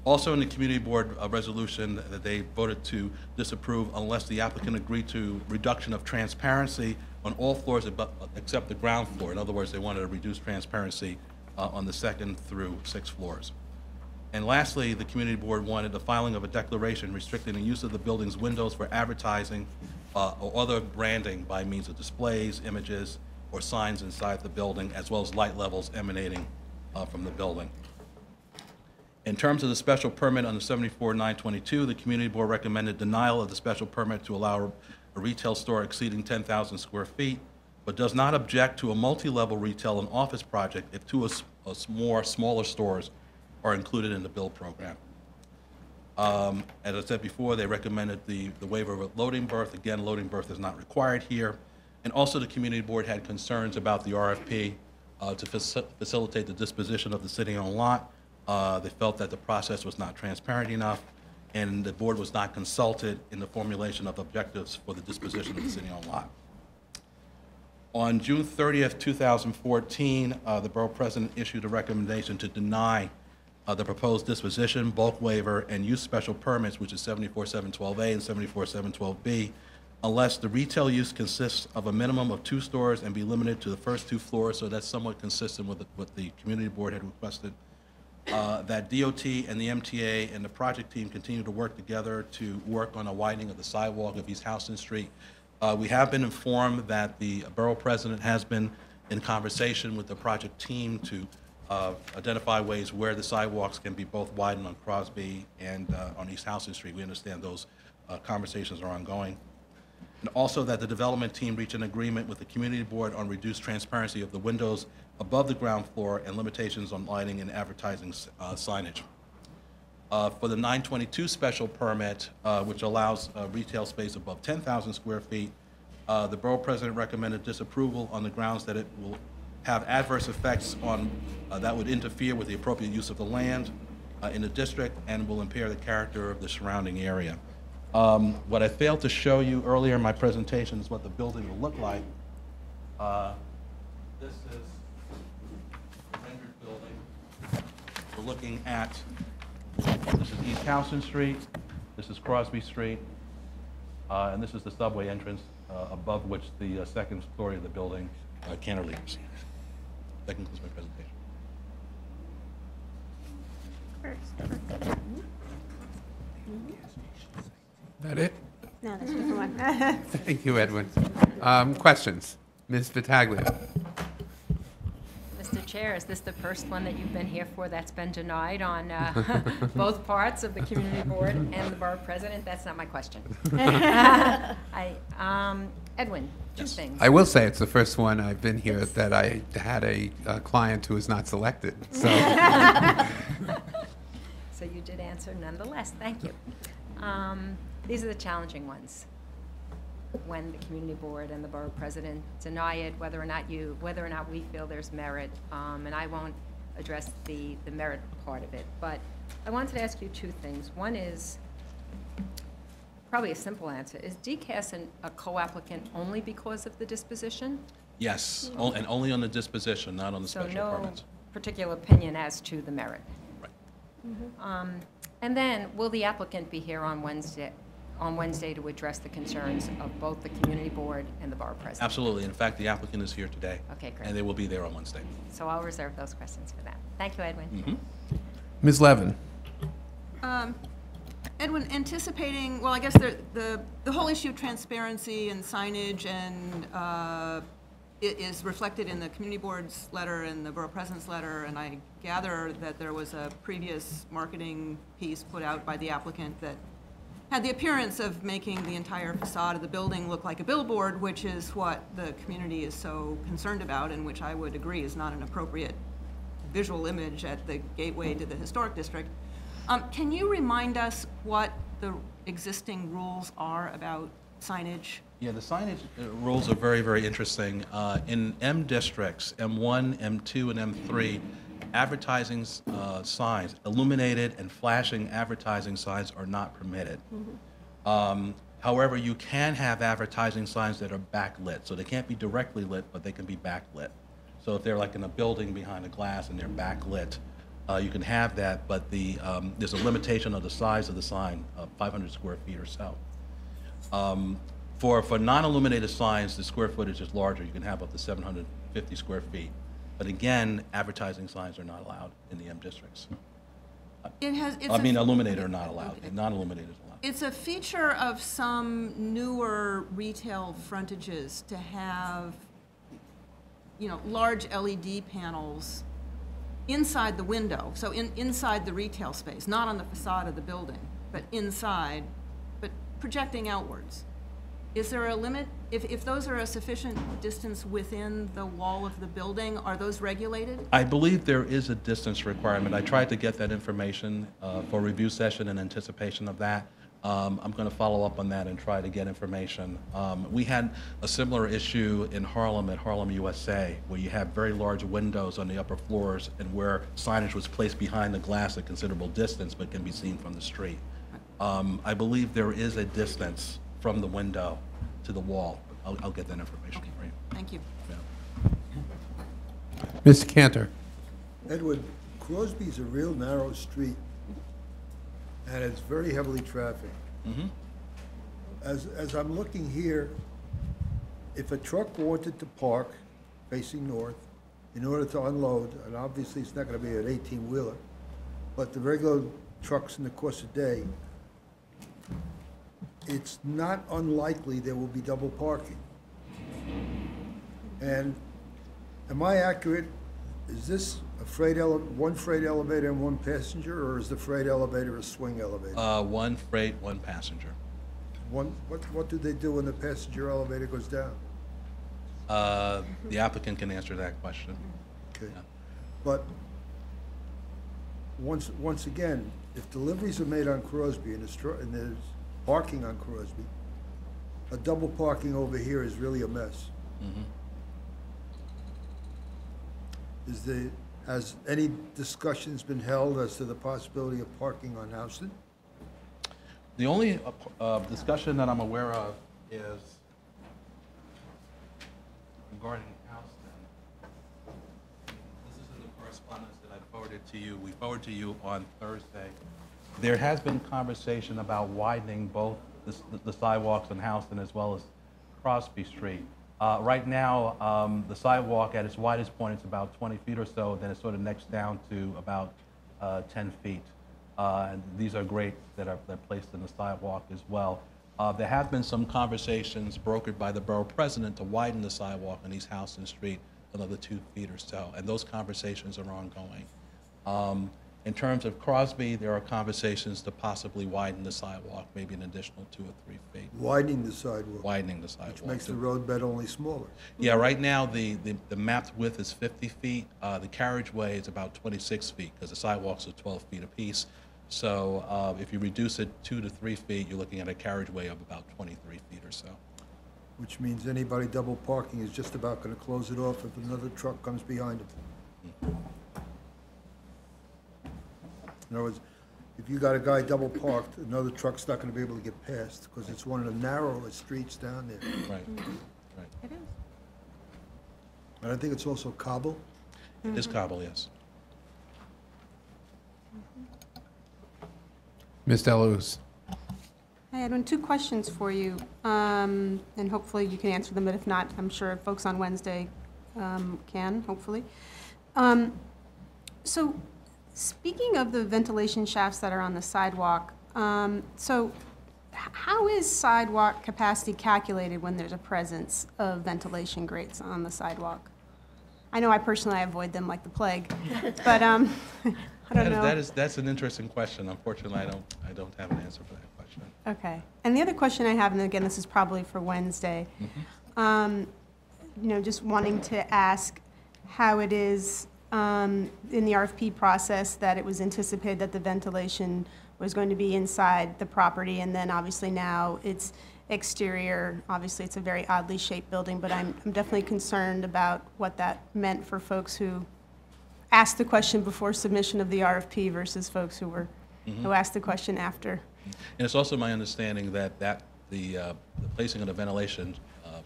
Also, in the community board resolution that they voted to disapprove unless the applicant agreed to reduction of transparency on all floors except the ground floor. In other words, they wanted to reduce transparency on the 2nd through 6th floors. And lastly, the community board wanted the filing of a declaration restricting the use of the building's windows for advertising or other branding by means of displays, images, or signs inside the building, as well as light levels emanating from the building. In terms of the special permit under 74-922, the community board recommended denial of the special permit to allow a retail store exceeding 10,000 square feet, but does not object to a multi-level retail and office project if two more smaller stores are included in the build program. As I said before, they recommended the waiver of a loading berth. Again, loading berth is not required here. And also the community board had concerns about the RFP to facilitate the disposition of the city-owned lot. They felt that the process was not transparent enough, and the board was not consulted in the formulation of objectives for the disposition of the city-owned lot. On June 30th, 2014, the borough president issued a recommendation to deny the proposed disposition, bulk waiver, and use special permits, which is 74-712A and 74-712B, unless the retail use consists of a minimum of 2 stores and be limited to the first 2 floors, so that's somewhat consistent with what the community board had requested. That DOT and the MTA and the project team continue to work together to work on a widening of the sidewalk of East Houston Street. We have been informed that the borough president has been in conversation with the project team to identify ways where the sidewalks can be both widened on Crosby and on East Houston Street. We understand those conversations are ongoing. And also that the development team reach an agreement with the community board on reduced transparency of the windows above the ground floor and limitations on lighting and advertising signage. For the 922 special permit, which allows retail space above 10,000 square feet, the borough president recommended disapproval on the grounds that it will have adverse effects on that would interfere with the appropriate use of the land in the district and will impair the character of the surrounding area. What I failed to show you earlier in my presentation is what the building will look like. This is the rendered building. We're looking at, this is East Houston Street, this is Crosby Street, and this is the subway entrance above which the 2nd story of the building cantilevers. That concludes my presentation. That it? No, that's a different one. Thank you, Edwin. Questions? Ms. Battaglia. Mr. Chair, is this the first one that you've been here for that's been denied on both parts of the community board and the borough president? That's not my question. Edwin, two things. I will say it's the first one I've been here that I had a client who was not selected. So, So you did answer nonetheless. Thank you. These are the challenging ones. When the community board and the borough president deny it, whether or not we feel there's merit, and I won't address the merit part of it, but I wanted to ask you 2 things. One is probably a simple answer. Is DCAS a co-applicant only because of the disposition? Yes, and only on the disposition, not on the special permits. So no particular opinion as to the merit. Right. Mm-hmm. And then, will the applicant be here on Wednesday to address the concerns of both the community board and the borough president? Absolutely. In fact, the applicant is here today. Okay, great. And they will be there on Wednesday. So I'll reserve those questions for that. Thank you, Edwin. Mm-hmm. Ms. Levin. Edwin, anticipating, well, I guess the whole issue of transparency and signage and it is reflected in the community board's letter and the borough president's letter, and I gather that there was a previous marketing piece put out by the applicant that had the appearance of making the entire facade of the building look like a billboard, which is what the community is so concerned about, and which I would agree is not an appropriate visual image at the gateway to the historic district. Can you remind us what the existing rules are about signage Yeah, the signage rules are very, very interesting. In M districts, M1, M2, and M3, advertising signs, illuminated and flashing advertising signs are not permitted. However, you can have advertising signs that are backlit, so they can't be directly lit, but they can be backlit. So if they're like in a building behind a glass and they're backlit, you can have that, but there's a limitation of the size of the sign, 500 square feet or so. For non-illuminated signs, the square footage is larger. You can have up to 750 square feet. But again, advertising signs are not allowed in the M districts. Illuminated are not allowed. Okay. Non-illuminated is allowed. It's a feature of some newer retail frontages to have, large LED panels inside the window, so inside the retail space, not on the facade of the building, but inside, but projecting outwards. Is there a limit? If those are a sufficient distance within the wall of the building, are those regulated? I believe there is a distance requirement. I tried to get that information for review session in anticipation of that. I'm going to follow up on that and try to get information. We had a similar issue in Harlem at Harlem USA, where you have very large windows on the upper floors and where signage was placed behind the glass at considerable distance but can be seen from the street. I believe there is a distance from the window to the wall. I'll get that information for you. Thank you. Yeah. Mr. Cantor. Edward, Crosby's a real narrow street, and it's very heavily trafficked. As I'm looking here, if a truck wanted to park facing north in order to unload, and obviously it's not going to be an 18-wheeler, but the regular trucks in the course of the day, it's not unlikely there will be double parking. And am I accurate? Is this a one freight elevator and one passenger, or is the freight elevator a swing elevator? One freight, one passenger. What do they do when the passenger elevator goes down? The applicant can answer that question. Okay. Yeah. But once again, if deliveries are made on Crosby and there's parking on Crosby, a double parking over here is really a mess. Has any discussions been held as to the possibility of parking on Houston? The only discussion that I'm aware of is regarding Houston. This is in the correspondence that I forwarded to you. We forwarded to you on Thursday. There has been conversation about widening both the sidewalks in Houston as well as Crosby Street. Right now, the sidewalk at its widest point is about 20 feet or so, then it sort of necks down to about 10 feet. And these are grates that are placed in the sidewalk as well. There have been some conversations brokered by the borough president to widen the sidewalk on East Houston Street another 2 feet or so, and those conversations are ongoing. In terms of Crosby, there are conversations to possibly widen the sidewalk, maybe an additional 2 or 3 feet. Widening the sidewalk? Widening the sidewalk. Which makes the roadbed only smaller. Yeah, right now, the mapped width is 50 feet. The carriageway is about 26 feet, because the sidewalks are 12 feet apiece. So if you reduce it 2 to 3 feet, you're looking at a carriageway of about 23 feet or so. Which means anybody double parking is just about going to close it off if another truck comes behind them. In other words, if you got a guy double parked, another truck's not going to be able to get past because it's one of the narrowest streets down there. Right, right. It is. And I think it's also cobble. It is cobble, yes. Ms. Deleuze. Hi, Edwin, 2 questions for you, and hopefully you can answer them, but if not, I'm sure folks on Wednesday can, hopefully. So, speaking of the ventilation shafts that are on the sidewalk, so how is sidewalk capacity calculated when there's a presence of ventilation grates on the sidewalk? I know I personally avoid them like the plague, but I don't know. That's an interesting question. Unfortunately, I don't have an answer for that question. Okay. And the other question I have, and again, this is probably for Wednesday, just wanting to ask how it is in the RFP process that it was anticipated that the ventilation was going to be inside the property, and then obviously now it's exterior. Obviously, it's a very oddly shaped building, but I'm definitely concerned about what that meant for folks who asked the question before submission of the RFP versus folks who asked the question after. And it's also my understanding that the placing of the ventilation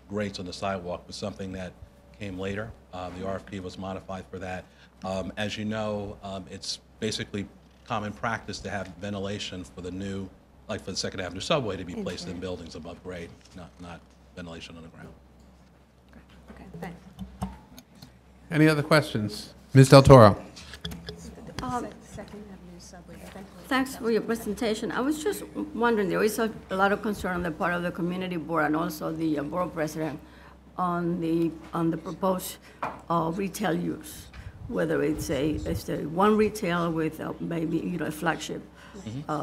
grates on the sidewalk was something that came later. The RFP was modified for that. As you know, it's basically common practice to have ventilation for the new, like for the Second Avenue subway, to be placed in buildings above grade, not ventilation on the ground. Okay, thanks. Any other questions? Ms. Del Toro. Thanks for your presentation. I was just wondering, there is a lot of concern on the part of the community board and also the borough president on the proposed retail use, whether it's a one retail with maybe a flagship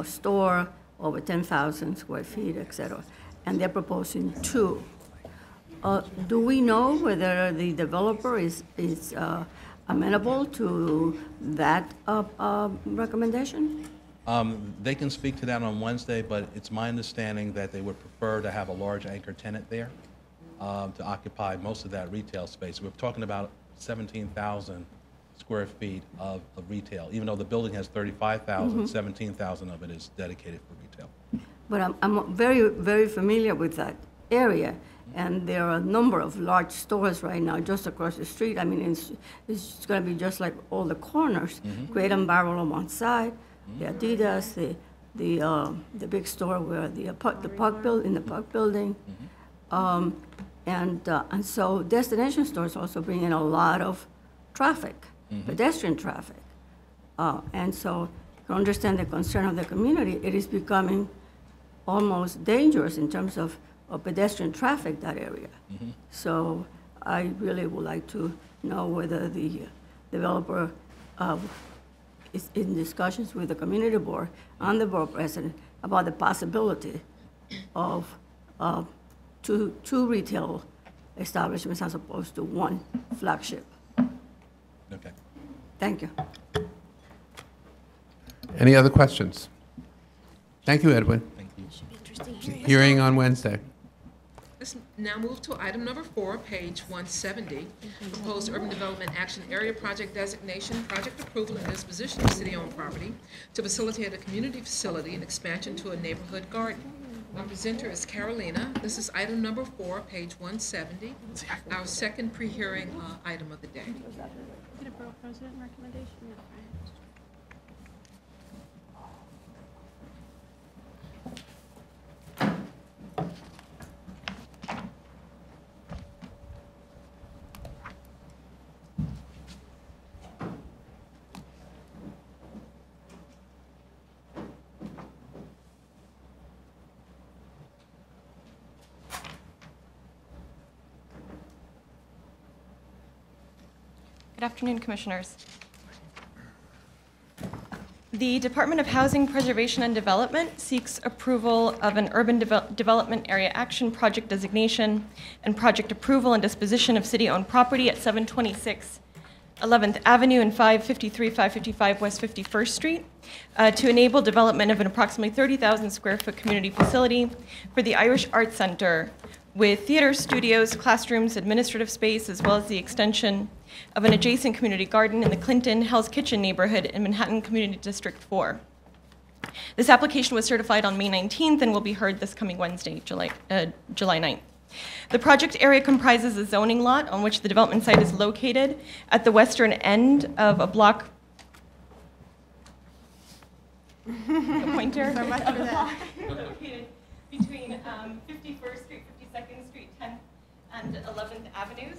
store over 10,000 square feet, et cetera, and they're proposing 2. Do we know whether the developer is amenable to that recommendation? They can speak to that on Wednesday, but it's my understanding that they would prefer to have a large anchor tenant there to occupy most of that retail space. We're talking about 17,000 square feet of retail. Even though the building has 35,000, 17,000 of it is dedicated for retail. But I'm very, very familiar with that area, and there are a number of large stores right now just across the street. I mean, it's going to be just like all the corners. Crate and Barrel on one side, the Adidas, the big store where the Park building, and so destination stores also bring in a lot of traffic, pedestrian traffic, and so you can understand the concern of the community. It is becoming almost dangerous in terms of pedestrian traffic, that area. So I really would like to know whether the developer is in discussions with the community board and the borough president about the possibility of two retail establishments as opposed to one flagship. Okay. Thank you. Any other questions? Thank you, Edwin. Thank you. Hearing on Wednesday. Let's now move to item number 4, page 170, proposed urban development action area project designation, project approval and disposition of city-owned property to facilitate a community facility and expansion to a neighborhood garden. Our presenter is Carolina. This is item number 4, page 170, our second pre-hearing item of the day. Get a borough president recommendation? Good afternoon, Commissioners. The Department of Housing, Preservation and Development seeks approval of an urban development area action project designation and project approval and disposition of city-owned property at 726 11th Avenue and 555 West 51st Street to enable development of an approximately 30,000 square foot community facility for the Irish Arts Center with theater, studios, classrooms, administrative space, as well as the extension of an adjacent community garden in the Clinton Hell's Kitchen neighborhood in Manhattan Community District 4. This application was certified on May 19th and will be heard this coming Wednesday, July 9th. The project area comprises a zoning lot on which the development site is located at the western end of a block. The pointer of a block located between 51st Street, 52nd Street, 10th, and 11th Avenues.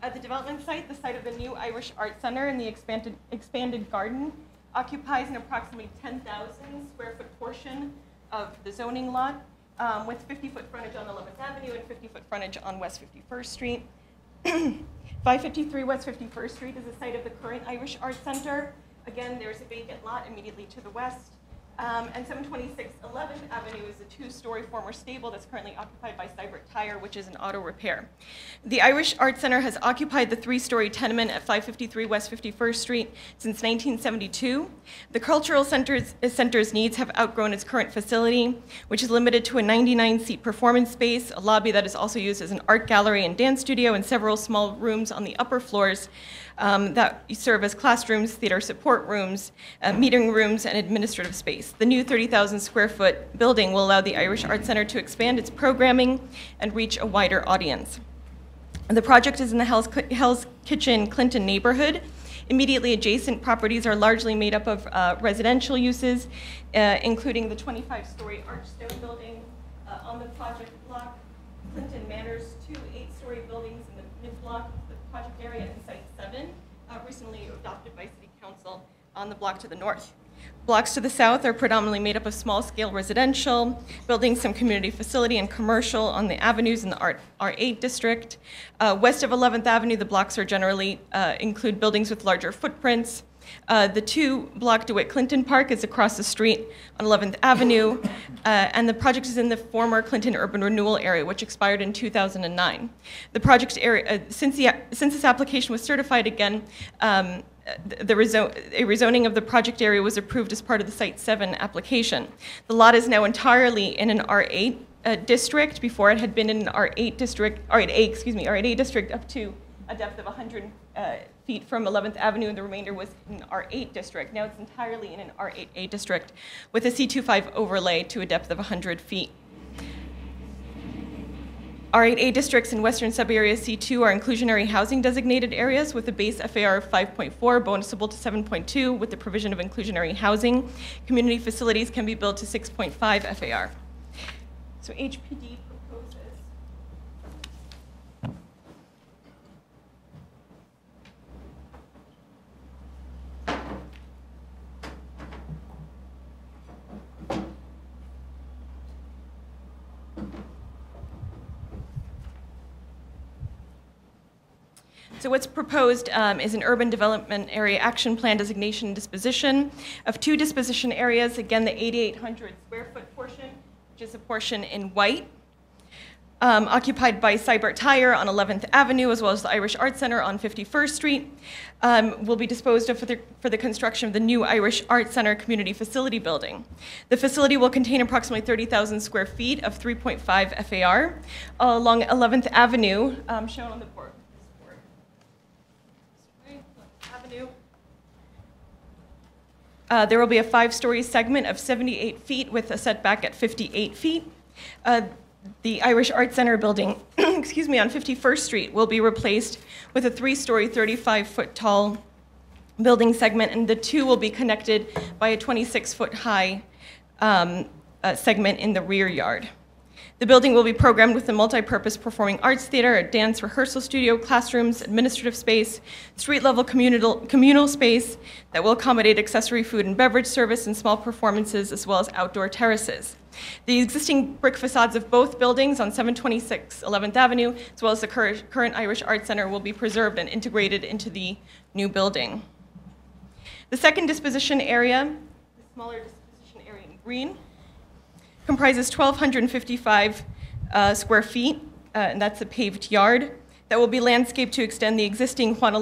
At the development site, the site of the new Irish Art Center and the expanded garden occupies an approximately 10,000 square foot portion of the zoning lot with 50-foot frontage on 11th Avenue and 50-foot frontage on West 51st Street. 553 West 51st Street is the site of the current Irish Art Center. Again, there's a vacant lot immediately to the west. And 726 11th Avenue is a two-story former stable that's currently occupied by Spector Tire, which is an auto repair. The Irish Art Center has occupied the three-story tenement at 553 West 51st Street since 1972. The cultural center's needs have outgrown its current facility, which is limited to a 99-seat performance space, a lobby that is also used as an art gallery and dance studio, and several small rooms on the upper floors that serve as classrooms, theater support rooms, meeting rooms, and administrative space. The new 30,000 square foot building will allow the Irish Art Center to expand its programming and reach a wider audience. The project is in the Hell's Kitchen Clinton neighborhood. Immediately adjacent properties are largely made up of residential uses, including the 25-story Archstone building on the project block, Clinton Manor's two 8-story buildings in the mid-block of the project area, and Site 7, recently adopted by City Council on the block to the north. Blocks to the south are predominantly made up of small-scale residential, buildings, some community facility, and commercial on the avenues in the R8 district. West of 11th Avenue, the blocks are generally include buildings with larger footprints. The two-block DeWitt Clinton Park is across the street on 11th Avenue, and the project is in the former Clinton Urban Renewal Area, which expired in 2009. The project area, since this application was certified again, a rezoning of the project area was approved as part of the Site 7 application. The lot is now entirely in an R8 district. Before it had been in an R8 district, R8A district up to a depth of 100 feet from 11th Avenue, and the remainder was in R8 district. Now it's entirely in an R8A district with a C25 overlay to a depth of 100 feet. R8A districts in Western Subarea C2 are inclusionary housing designated areas with a base FAR of 5.4, bonusable to 7.2, with the provision of inclusionary housing. Community facilities can be built to 6.5 FAR. So HPD proposes. So what's proposed is an urban development area action plan designation and disposition of two disposition areas. Again, the 8,800 square foot portion, which is a portion in white, occupied by Spector Tire on 11th Avenue, as well as the Irish Art Center on 51st Street, will be disposed of for the construction of the new Irish Art Center Community Facility Building. The facility will contain approximately 30,000 square feet of 3.5 FAR along 11th Avenue, shown on the board. There will be a 5-story segment of 78 feet with a setback at 58 feet. The Irish Art Center building, excuse me, on 51st Street will be replaced with a 3-story, 35-foot tall building segment, and the two will be connected by a 26-foot high segment in the rear yard. The building will be programmed with a multi-purpose performing arts theater, a dance rehearsal studio, classrooms, administrative space, street-level communal space that will accommodate accessory food and beverage service and small performances, as well as outdoor terraces. The existing brick facades of both buildings on 726 11th Avenue, as well as the current Irish Art Center, will be preserved and integrated into the new building. The second disposition area, the smaller disposition area in green, comprises 1,255 square feet, and that's a paved yard that will be landscaped to extend the existing Juan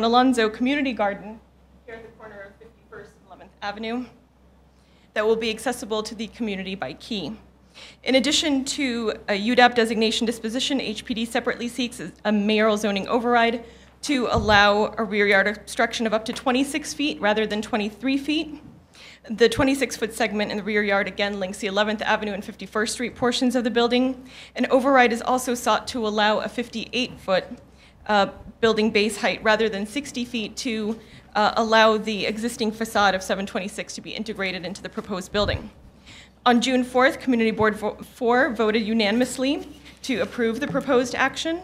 Alonso Community Garden here at the corner of 51st and 11th Avenue that will be accessible to the community by key. In addition to a UDAP designation disposition, HPD separately seeks a mayoral zoning override to allow a rear yard obstruction of up to 26 feet rather than 23 feet. The 26-foot segment in the rear yard again links the 11th Avenue and 51st Street portions of the building. An override is also sought to allow a 58-foot building base height rather than 60 feet to allow the existing facade of 726 to be integrated into the proposed building. On June 4th, Community Board 4 voted unanimously to approve the proposed action.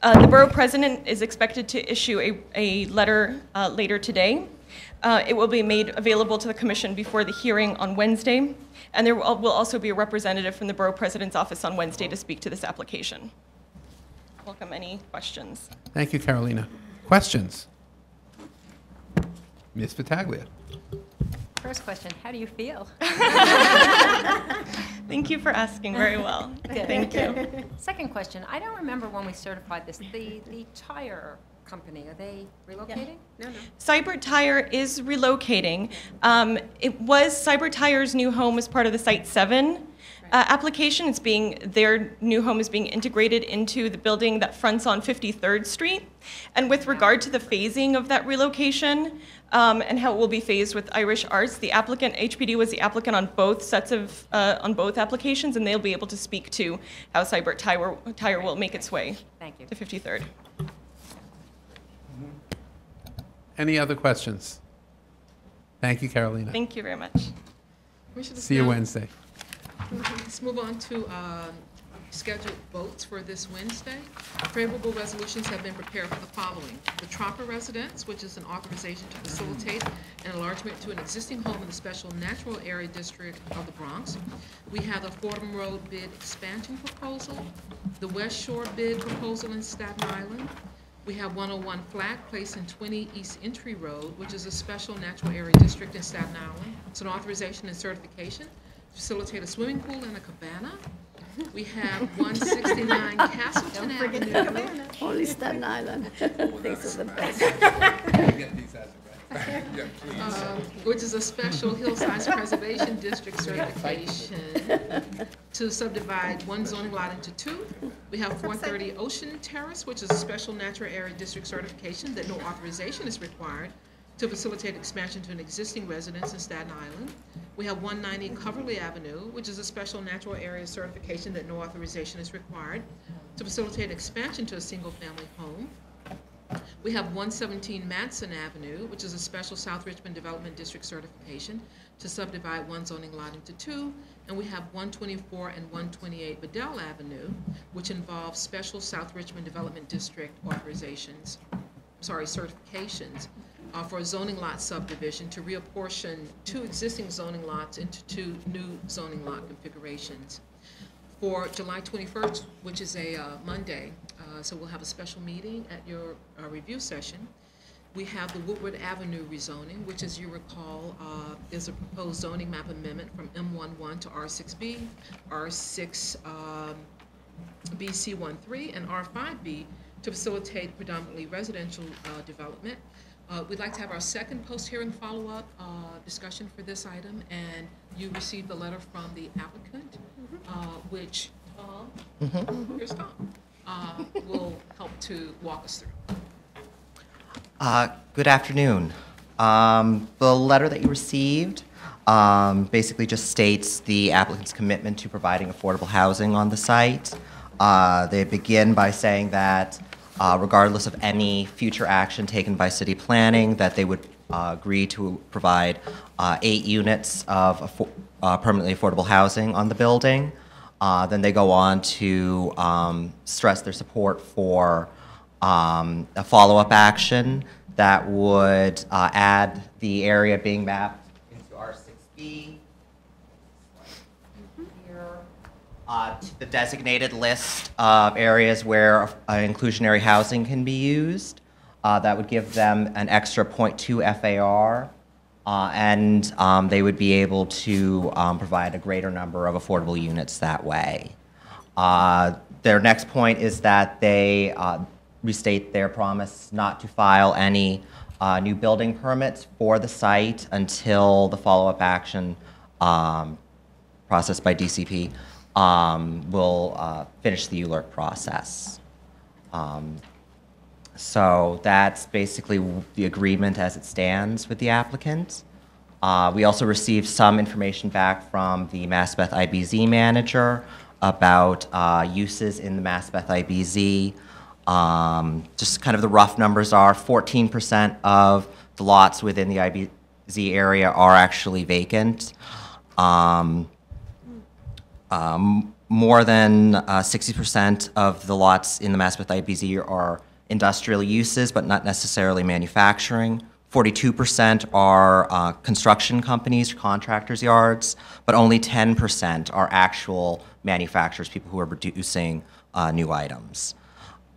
The Borough President is expected to issue a letter later today. It will be made available to the Commission before the hearing on Wednesday, and there will also be a representative from the Borough President's office on Wednesday to speak to this application. Welcome any questions. Thank you, Carolina. Questions? Ms. Battaglia. First question, how do you feel? Thank you for asking very well. Thank you. Second question, I don't remember when we certified this. The tire company, are they relocating? No. Cybert Tire is relocating. It was Cybert Tire's new home as part of the Site 7 application. Their new home is being integrated into the building that fronts on 53rd Street. And with regard to the phasing of that relocation and how it will be phased with Irish Arts, the applicant, HPD was the applicant on both sets of, on both applications, and they'll be able to speak to how Cybert Tire will make its way to 53rd. Any other questions? Thank you, Carolina. Thank you very much. See you Wednesday. Let's move on to scheduled votes for this Wednesday. Favorable resolutions have been prepared for the following. The Tropper Residence, which is an authorization to facilitate an enlargement to an existing home in the Special Natural Area District of the Bronx. We have the Fordham Road bid expansion proposal, the West Shore bid proposal in Staten Island. We have 101 Flag Place and 20 East Entry Road, which is a Special Natural Area District in Staten Island. It's an authorization and certification to facilitate a swimming pool and a cabana. We have 169 Castleton Avenue. Only Staten Island. These are the best. Which is a special hillside preservation district certification to subdivide one zoning lot into two. We have 430 Ocean Terrace, which is a special natural area district certification that no authorization is required to facilitate expansion to an existing residence in Staten Island. We have 190 Coverly Avenue, which is a special natural area certification that no authorization is required to facilitate expansion to a single-family home. We have 117 Madison Avenue, which is a special South Richmond Development District certification to subdivide one zoning lot into two. And we have 124 and 128 Bedell Avenue, which involves special South Richmond Development District certifications for a zoning lot subdivision to reapportion two existing zoning lots into two new zoning lot configurations. For July 21st, which is a Monday, so we'll have a special meeting at your review session. We have the Woodward Avenue rezoning, which, as you recall, is a proposed zoning map amendment from M11 to R6B, R6BC13, and R5B to facilitate predominantly residential development. We'd like to have our second post-hearing follow-up discussion for this item, and you received a letter from the applicant, which Tom, here's Tom, will help to walk us through. Good afternoon. The letter that you received basically just states the applicant's commitment to providing affordable housing on the site. They begin by saying that regardless of any future action taken by city planning, that they would agree to provide 8 units of permanently affordable housing on the building. Then they go on to stress their support for a follow-up action that would add the area being mapped into R6B to the designated list of areas where inclusionary housing can be used. That would give them an extra 0.2 FAR, and they would be able to provide a greater number of affordable units that way. Their next point is that they restate their promise not to file any new building permits for the site until the follow-up action process by DCP will finish the ULURP process. So that's basically the agreement as it stands with the applicant. We also received some information back from the Maspeth IBZ manager about uses in the Maspeth IBZ. Just kind of the rough numbers are 14% of the lots within the IBZ area are actually vacant. More than 60% of the lots in the Maspeth IBZ are industrial uses, but not necessarily manufacturing. 42% are construction companies, contractors' yards, but only 10% are actual manufacturers, people who are producing new items.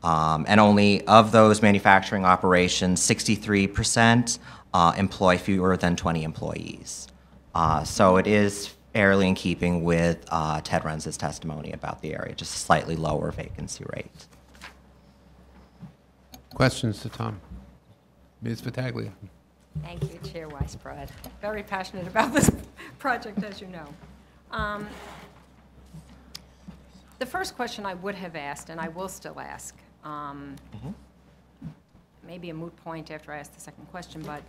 And only of those manufacturing operations, 63% employ fewer than 20 employees. So it is fairly in keeping with Ted Renz's testimony about the area, just a slightly lower vacancy rate. Questions to Tom? Ms. Battaglia? Thank you, Chair Weisbrod. Very passionate about this project, as you know. The first question I would have asked, and I will still ask, maybe a moot point after I ask the second question, but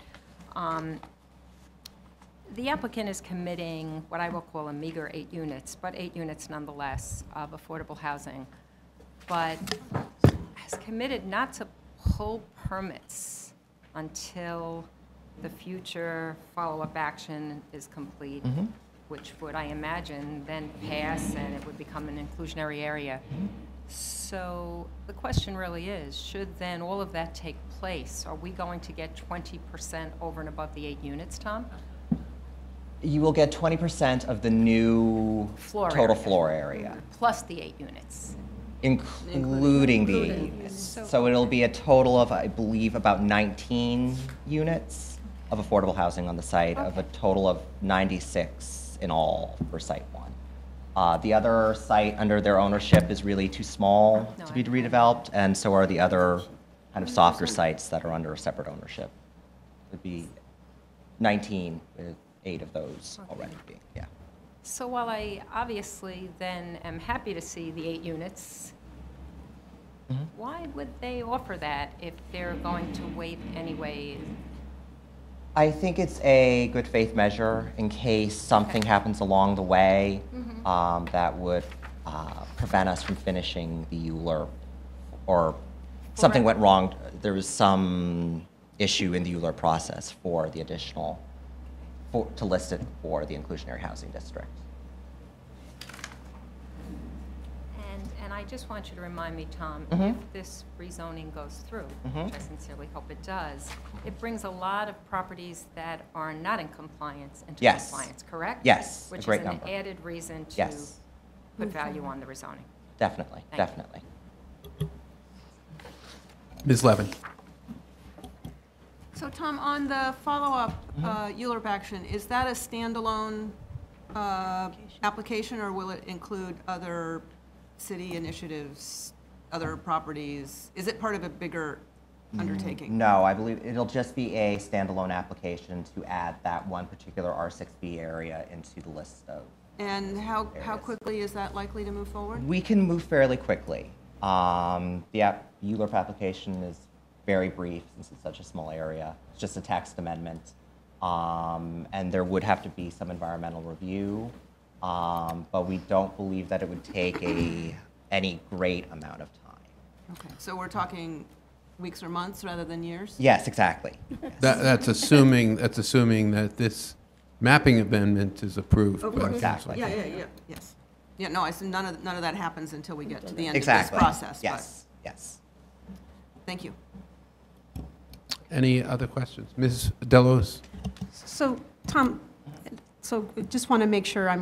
the applicant is committing what I will call a meager 8 units, but 8 units nonetheless of affordable housing, but has committed not to pull permits until the future follow-up action is complete, which would, I imagine, then pass and it would become an inclusionary area. So the question really is, should then all of that take place, are we going to get 20% over and above the 8 units, Tom? You will get 20% of the new total floor area. Plus the 8 units. Including the 8 units. So it'll be a total of, I believe, about 19 units of affordable housing on the site, of a total of 96 in all for Site 1. The other site under their ownership is really too small to be redeveloped, and so are the other kind of softer sites that are under a separate ownership. It would be 19 with 8 of those already being, yeah. So while I obviously then am happy to see the 8 units, why would they offer that if they're going to wait anyway? I think it's a good faith measure in case something happens along the way that would prevent us from finishing the ULURP, or something went wrong. There was some issue in the ULURP process for the additional, to list it for the inclusionary housing district. And I just want you to remind me, Tom, if this rezoning goes through, which I sincerely hope it does, it brings a lot of properties that are not in compliance into compliance, correct? Yes, which a great is number. an added reason to put value on the rezoning. Definitely, definitely. Ms. Levin? So Tom, on the follow-up ULURP action, is that a standalone application, or will it include other city initiatives, other properties? Is it part of a bigger undertaking? No, I believe it'll just be a standalone application to add that one particular R6B area into the list of And how quickly is that likely to move forward? We can move fairly quickly. The ULURP application is very brief since it's such a small area. It's just a text amendment. And there would have to be some environmental review, but we don't believe that it would take any great amount of time. Okay, so we're talking weeks or months rather than years? Yes, exactly. That's assuming that this mapping amendment is approved. Of course. Exactly. Yeah, yes. Yeah, no, I said none of that happens until we get to the end Exactly. of this process. Yes, yes. Thank you. Any other questions? Ms. Delos? So, Tom, just want to make sure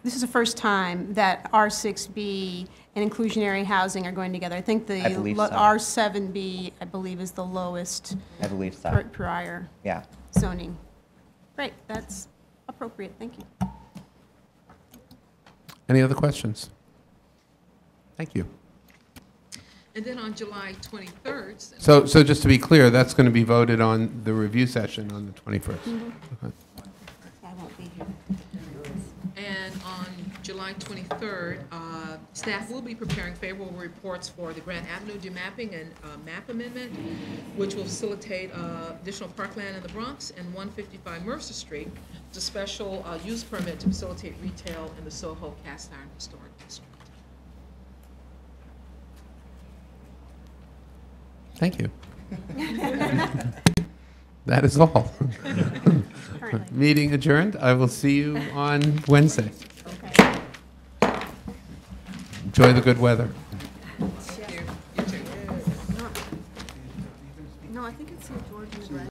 this is the first time that R6B and inclusionary housing are going together. I think the I believe so. R7B, I believe, is the lowest I believe so. prior Yeah. zoning. Great, that's appropriate, thank you. Any other questions? Thank you. And then on July 23rd. So just to be clear, that's going to be voted on the review session on the 21st? Okay. I won't be here. And on July 23rd, staff will be preparing favorable reports for the Grant Avenue demapping and map amendment, which will facilitate additional parkland in the Bronx, and 155 Mercer Street, it's a special use permit to facilitate retail in the Soho Cast Iron Historic District. Thank you. That is all. Meeting adjourned. I will see you on Wednesday. Enjoy the good weather. No, I think it's St. George and the Red.